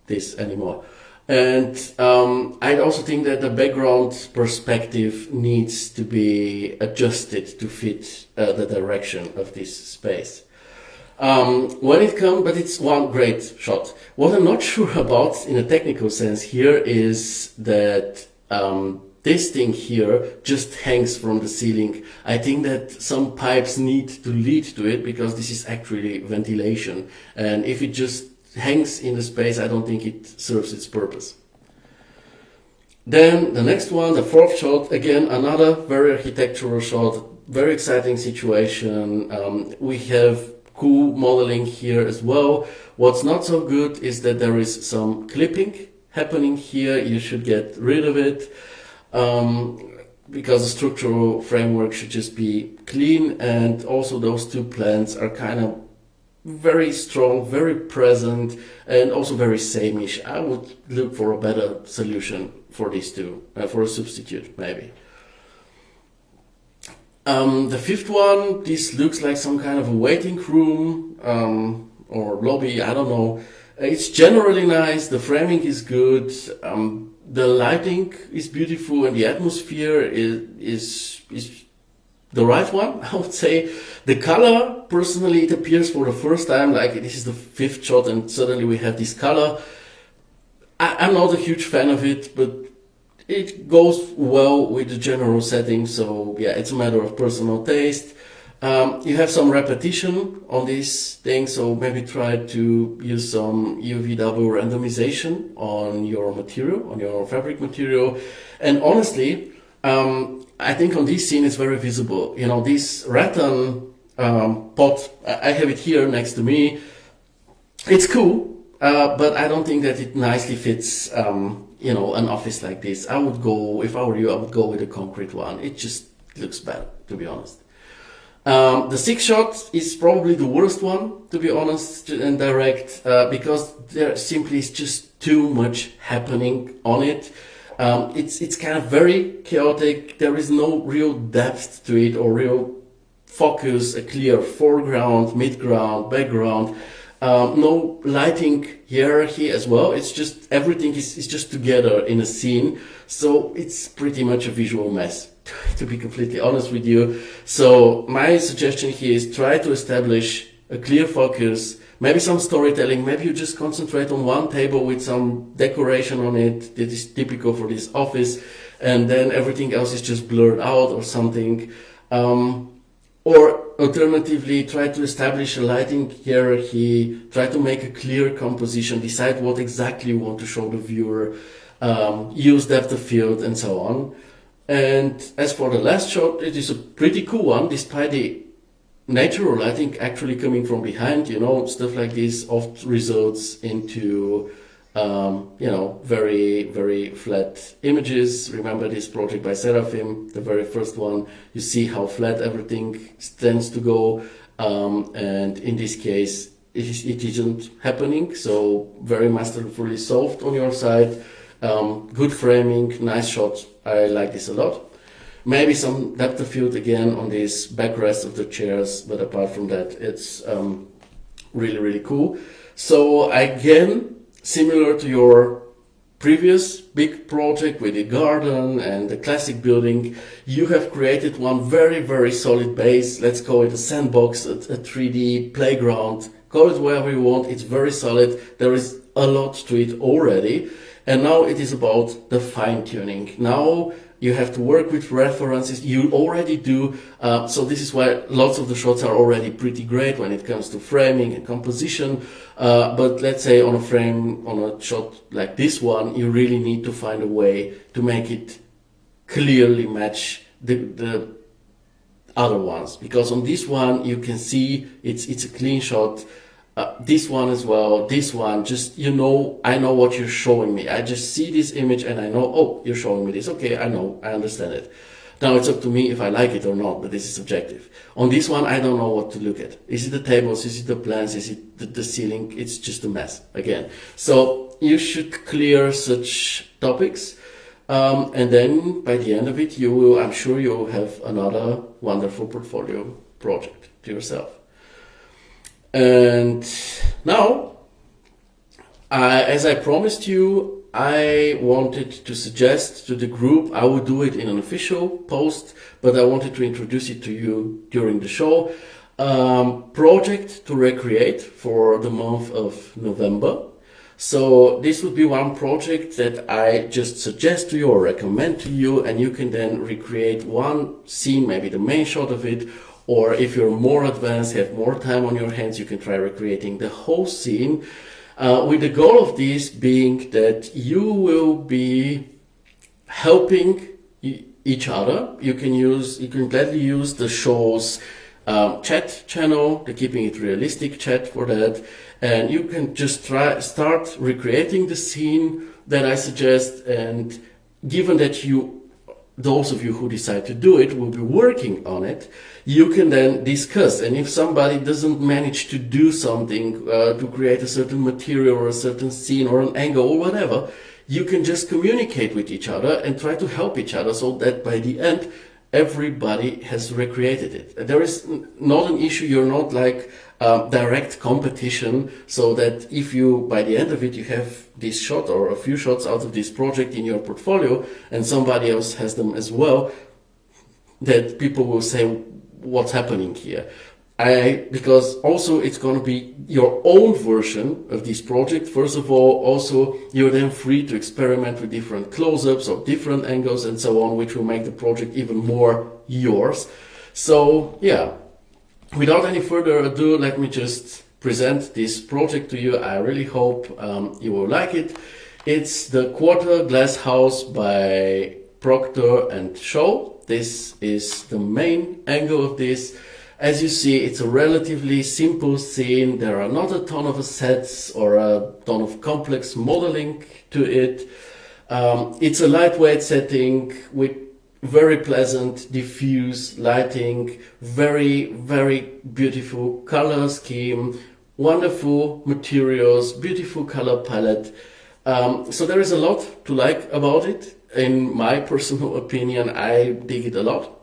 this anymore. And I also think that the background perspective needs to be adjusted to fit the direction of this space. But it's one great shot. What I'm not sure about in a technical sense here is that this thing here just hangs from the ceiling. I think that some pipes need to lead to it, because this is actually ventilation. And if it just hangs in the space, I don't think it serves its purpose. Then the next one, the fourth shot, again another very architectural shot, very exciting situation. We have cool modeling here as well. What's not so good is that there is some clipping happening here. You should get rid of it, because the structural framework should just be clean, and also those two plants are kind of very strong, very present, and also very sameish. I would look for a better solution for these two, for a substitute maybe. The fifth one, this looks like some kind of a waiting room or lobby, I don't know. It's generally nice, the framing is good, the lighting is beautiful, and the atmosphere is the right one, I would say. The color, personally, it appears for the first time, like this is the fifth shot and suddenly we have this color. I'm not a huge fan of it, but it goes well with the general setting, so yeah, it's a matter of personal taste. You have some repetition on this thing, so maybe try to use some UV-double randomization on your material, on your fabric material. And honestly, I think on this scene it's very visible. This rattan pot, I have it here next to me. It's cool, but I don't think that it nicely fits, an office like this. I would go, if I were you, I would go with a concrete one. It just looks bad, to be honest. The sixth shot is probably the worst one, to be honest and direct, because there simply is just too much happening on it. It's kind of very chaotic. There is no real depth to it or real focus, a clear foreground, midground, background. No lighting hierarchy as well. It's just everything is just together in a scene. So it's pretty much a visual mess, to be completely honest with you. So my suggestion here is try to establish a clear focus, maybe some storytelling, maybe you just concentrate on one table with some decoration on it that is typical for this office, and then everything else is just blurred out or something. Or alternatively, try to establish a lighting hierarchy, try to make a clear composition, decide what exactly you want to show the viewer, use depth of field, and so on. And as for the last shot, it is a pretty cool one, despite the natural lighting actually coming from behind. Stuff like this oft results into very, very flat images. Remember this project by Serafim, the very first one. You see how flat everything tends to go. And in this case, it isn't happening. So very masterfully solved on your side. Good framing, nice shot. I like this a lot. Maybe some depth of field again on this backrest of the chairs. But apart from that, it's really, really cool. So again, similar to your previous big project with the garden and the classic building, you have created one very, very solid base. Let's call it a sandbox, a 3D playground. Call it whatever you want. It's very solid. There is a lot to it already. And now it is about the fine-tuning. Now you have to work with references. You already do. So this is why lots of the shots are already pretty great when it comes to framing and composition. But let's say on a shot like this one, you really need to find a way to make it clearly match the other ones. Because on this one, you can see it's a clean shot. This one as well, this one, just, I know what you're showing me. I just see this image and I know, oh, you're showing me this. Okay, I know, I understand it. Now it's up to me if I like it or not, but this is subjective. On this one, I don't know what to look at. Is it the tables? Is it the plans? Is it the ceiling? It's just a mess, again. So you should clear such topics. And then by the end of it, I'm sure you will have another wonderful portfolio project to yourself. And now, as I promised you, I wanted to suggest to the group, I would do it in an official post, but I wanted to introduce it to you during the show, project to recreate for the month of November. So this would be one project that I just suggest to you or recommend to you, and you can then recreate one scene, maybe the main shot of it. Or if you're more advanced, have more time on your hands, you can try recreating the whole scene, with the goal of this being that you will be helping each other. You can gladly use the show's chat channel, the Keeping It Realistic chat for that, and you can just start recreating the scene that I suggest. And given that those of you who decide to do it will be working on it, you can then discuss. And if somebody doesn't manage to do something to create a certain material or a certain scene or an angle or whatever, you can just communicate with each other and try to help each other so that by the end, everybody has recreated it. There is not an issue. You're not like direct competition, so that if by the end of it, you have this shot or a few shots out of this project in your portfolio and somebody else has them as well, that people will say, what's happening here? Because also it's going to be your own version of this project. First of all, also you're then free to experiment with different close-ups or different angles and so on, which will make the project even more yours. So yeah, without any further ado, let me just present this project to you. I really hope you will like it. It's the Quarter Glass House by Proctor and Shaw. This is the main angle of this. As you see, it's a relatively simple scene. There are not a ton of assets or a ton of complex modeling to it. It's a lightweight setting with very pleasant, diffuse lighting, very, very beautiful color scheme, wonderful materials, beautiful color palette. So there is a lot to like about it. In my personal opinion, I dig it a lot.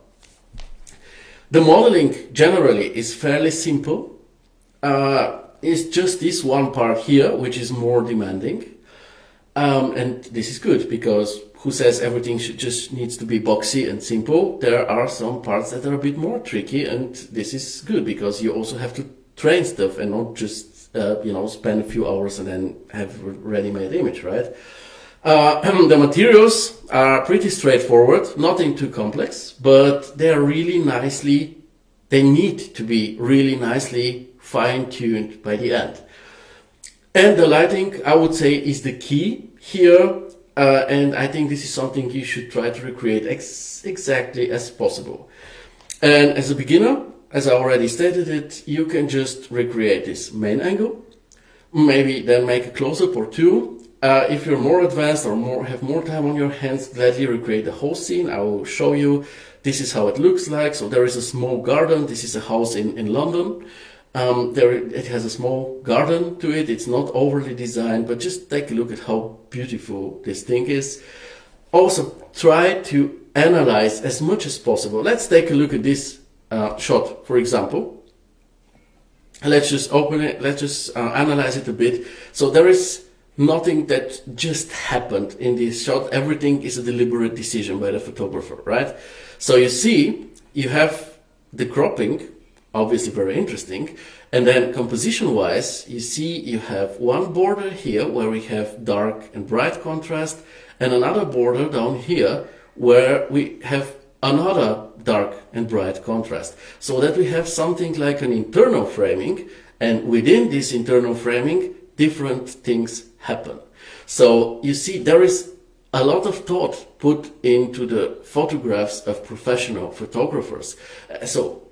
The modeling generally is fairly simple. It's just this one part here, which is more demanding. And this is good, because who says everything just needs to be boxy and simple? There are some parts that are a bit more tricky, and this is good because you also have to train stuff and not just spend a few hours and then have a ready-made image, right? The materials are pretty straightforward, nothing too complex, but they need to be really nicely fine-tuned by the end. And the lighting, I would say, is the key here, and I think this is something you should try to recreate exactly as possible. And as a beginner, as I already stated it, you can just recreate this main angle, maybe then make a close-up or two. If you're more advanced or have more time on your hands, gladly recreate the whole scene. I will show you. This is how it looks like. So there is a small garden. This is a house in London. It has a small garden to it. It's not overly designed, but just take a look at how beautiful this thing is. Also, try to analyze as much as possible. Let's take a look at this shot, for example. Let's just open it. Let's just analyze it a bit. So there is nothing that just happened in this shot. Everything is a deliberate decision by the photographer, right? So you see, you have the cropping, obviously very interesting. And then composition-wise, you see you have one border here where we have dark and bright contrast, and another border down here where we have another dark and bright contrast. So that we have something like an internal framing, and within this internal framing, different things happen. So you see, there is a lot of thought put into the photographs of professional photographers. So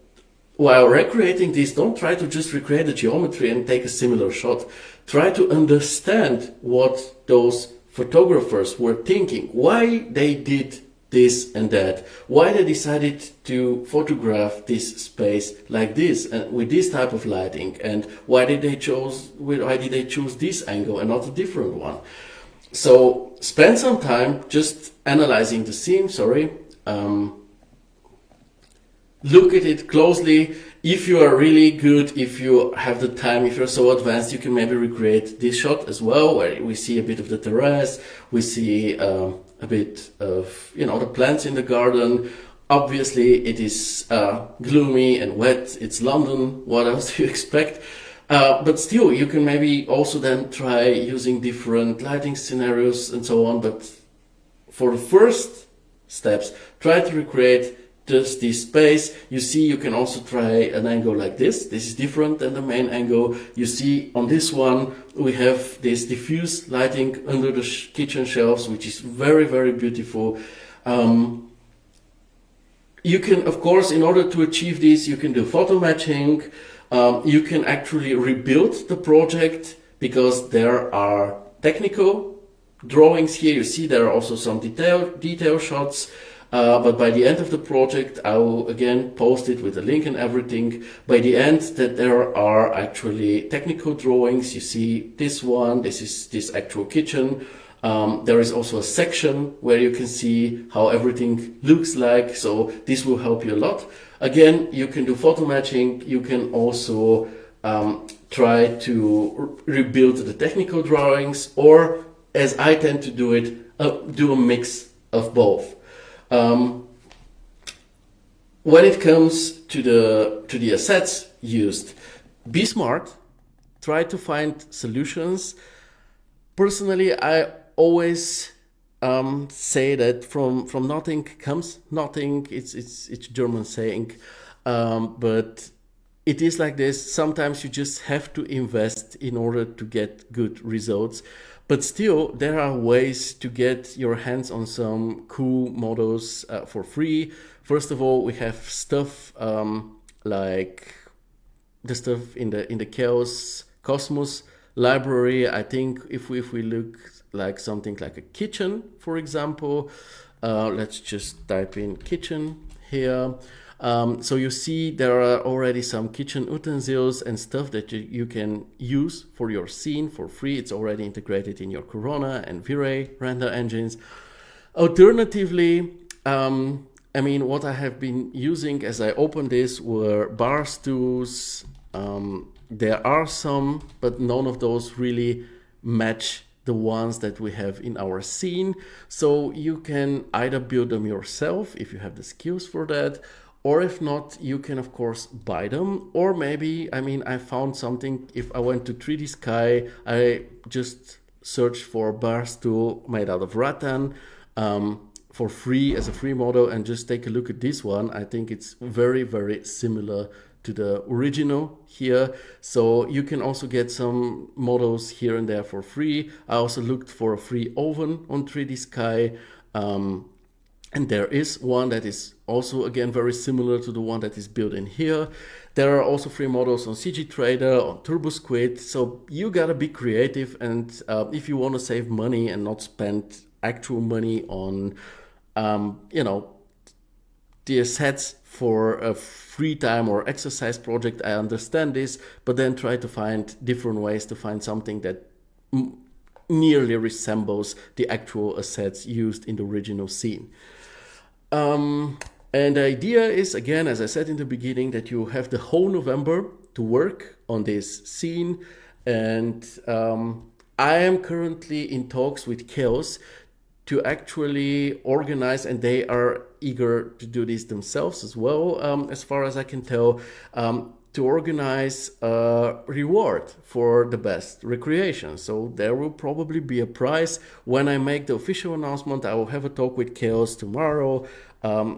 while recreating this, don't try to just recreate the geometry and take a similar shot. Try to understand what those photographers were thinking, why they did this and that, why they decided to photograph this space like this and with this type of lighting, and why did they choose this angle and not a different one. So spend some time just analyzing the scene. Look at it closely. If you are really good, if you have the time, if you're so advanced, you can maybe recreate this shot as well, where we see a bit of the terrace, we see a bit of the plants in the garden. Obviously it is gloomy and wet. It's London. What else do you expect? But still, you can maybe also then try using different lighting scenarios and so on. But for the first steps, try to recreate just this space. You see, you can also try an angle like this. This is different than the main angle. You see on this one, we have this diffuse lighting under the kitchen shelves, which is very, very beautiful. You can, of course, in order to achieve this, you can do photo matching. You can actually rebuild the project because there are technical drawings here. You see there are also some detail shots. But by the end of the project, I will again post it with a link and everything. By the end, that there are actually technical drawings. You see this one, this is this actual kitchen. There is also a section where you can see how everything looks like. So this will help you a lot. Again, you can do photo matching. You can also try to rebuild the technical drawings, or as I tend to do it, do a mix of both. When it comes to the assets used, be smart, try to find solutions. Personally, I always say that from nothing comes nothing. It's German saying, but it is like this. Sometimes you just have to invest in order to get good results. But still, there are ways to get your hands on some cool models for free. First of all, we have stuff like the stuff in the Chaos Cosmos library. I think if we look like something like a kitchen, for example, let's just type in kitchen here. So you see there are already some kitchen utensils and stuff that you can use for your scene for free. It's already integrated in your Corona and V-Ray render engines. Alternatively, what I have been using as I opened this were bar stools. There are some, but none of those really match the ones that we have in our scene. So you can either build them yourself if you have the skills for that, or if not, you can of course buy them. Or maybe, I mean, I found something. If I went to 3D Sky, I just searched for bar stool made out of rattan for free as a free model, and just take a look at this one. I think it's very, very similar to the original here. So you can also get some models here and there for free. I also looked for a free oven on 3D Sky. And there is one that is also, again, very similar to the one that is built in here. There are also free models on CG Trader, on TurboSquid. So you gotta be creative, and if you want to save money and not spend actual money on, the assets for a free time or exercise project, I understand this, but then try to find different ways to find something that nearly resembles the actual assets used in the original scene. And the idea is, again, as I said in the beginning, that you have the whole November to work on this scene. And I am currently in talks with Chaos to actually organize, and they are eager to do this themselves as well, as far as I can tell, to organize a reward for the best recreation. So there will probably be a prize. When I make the official announcement, I will have a talk with Chaos tomorrow.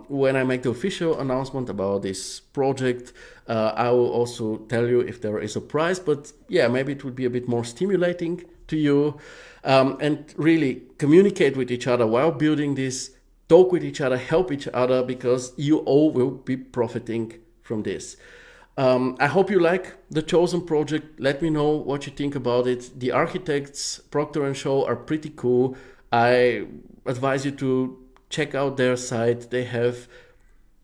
When I make the official announcement about this project, I will also tell you if there is a prize. But yeah, maybe it would be a bit more stimulating to you, and really communicate with each other while building this, talk with each other, help each other, because you all will be profiting from this. I hope you like the chosen project. Let me know what you think about it. The architects, Proctor and Shaw, are pretty cool. I advise you to check out their site. They have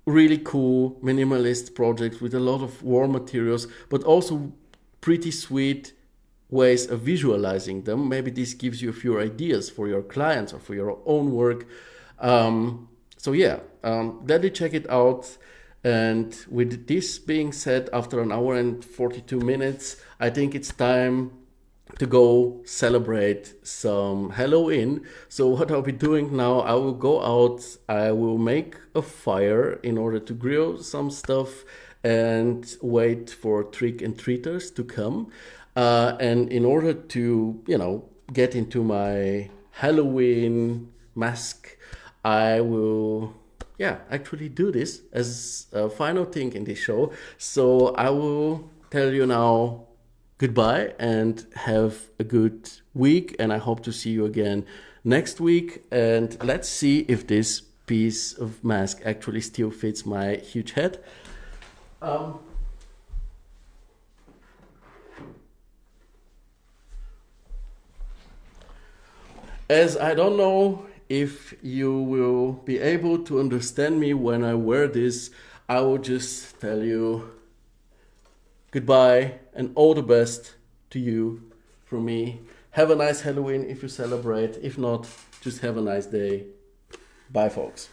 really cool minimalist projects with a lot of warm materials, but also pretty sweet ways of visualizing them. Maybe this gives you a few ideas for your clients or for your own work. So yeah, definitely check it out. And with this being said, after an hour and 42 minutes, I think it's time to go celebrate some Halloween. So what I'll be doing now, I will go out, I will make a fire in order to grill some stuff and wait for trick-and-treaters to come. And in order to, get into my Halloween mask, I will, actually do this as a final thing in this show. So I will tell you now goodbye and have a good week. And I hope to see you again next week. And let's see if this piece of mask actually still fits my huge head. As I don't know if you will be able to understand me when I wear this, I will just tell you goodbye and all the best to you from me. Have a nice Halloween if you celebrate. If not, just have a nice day. Bye, folks.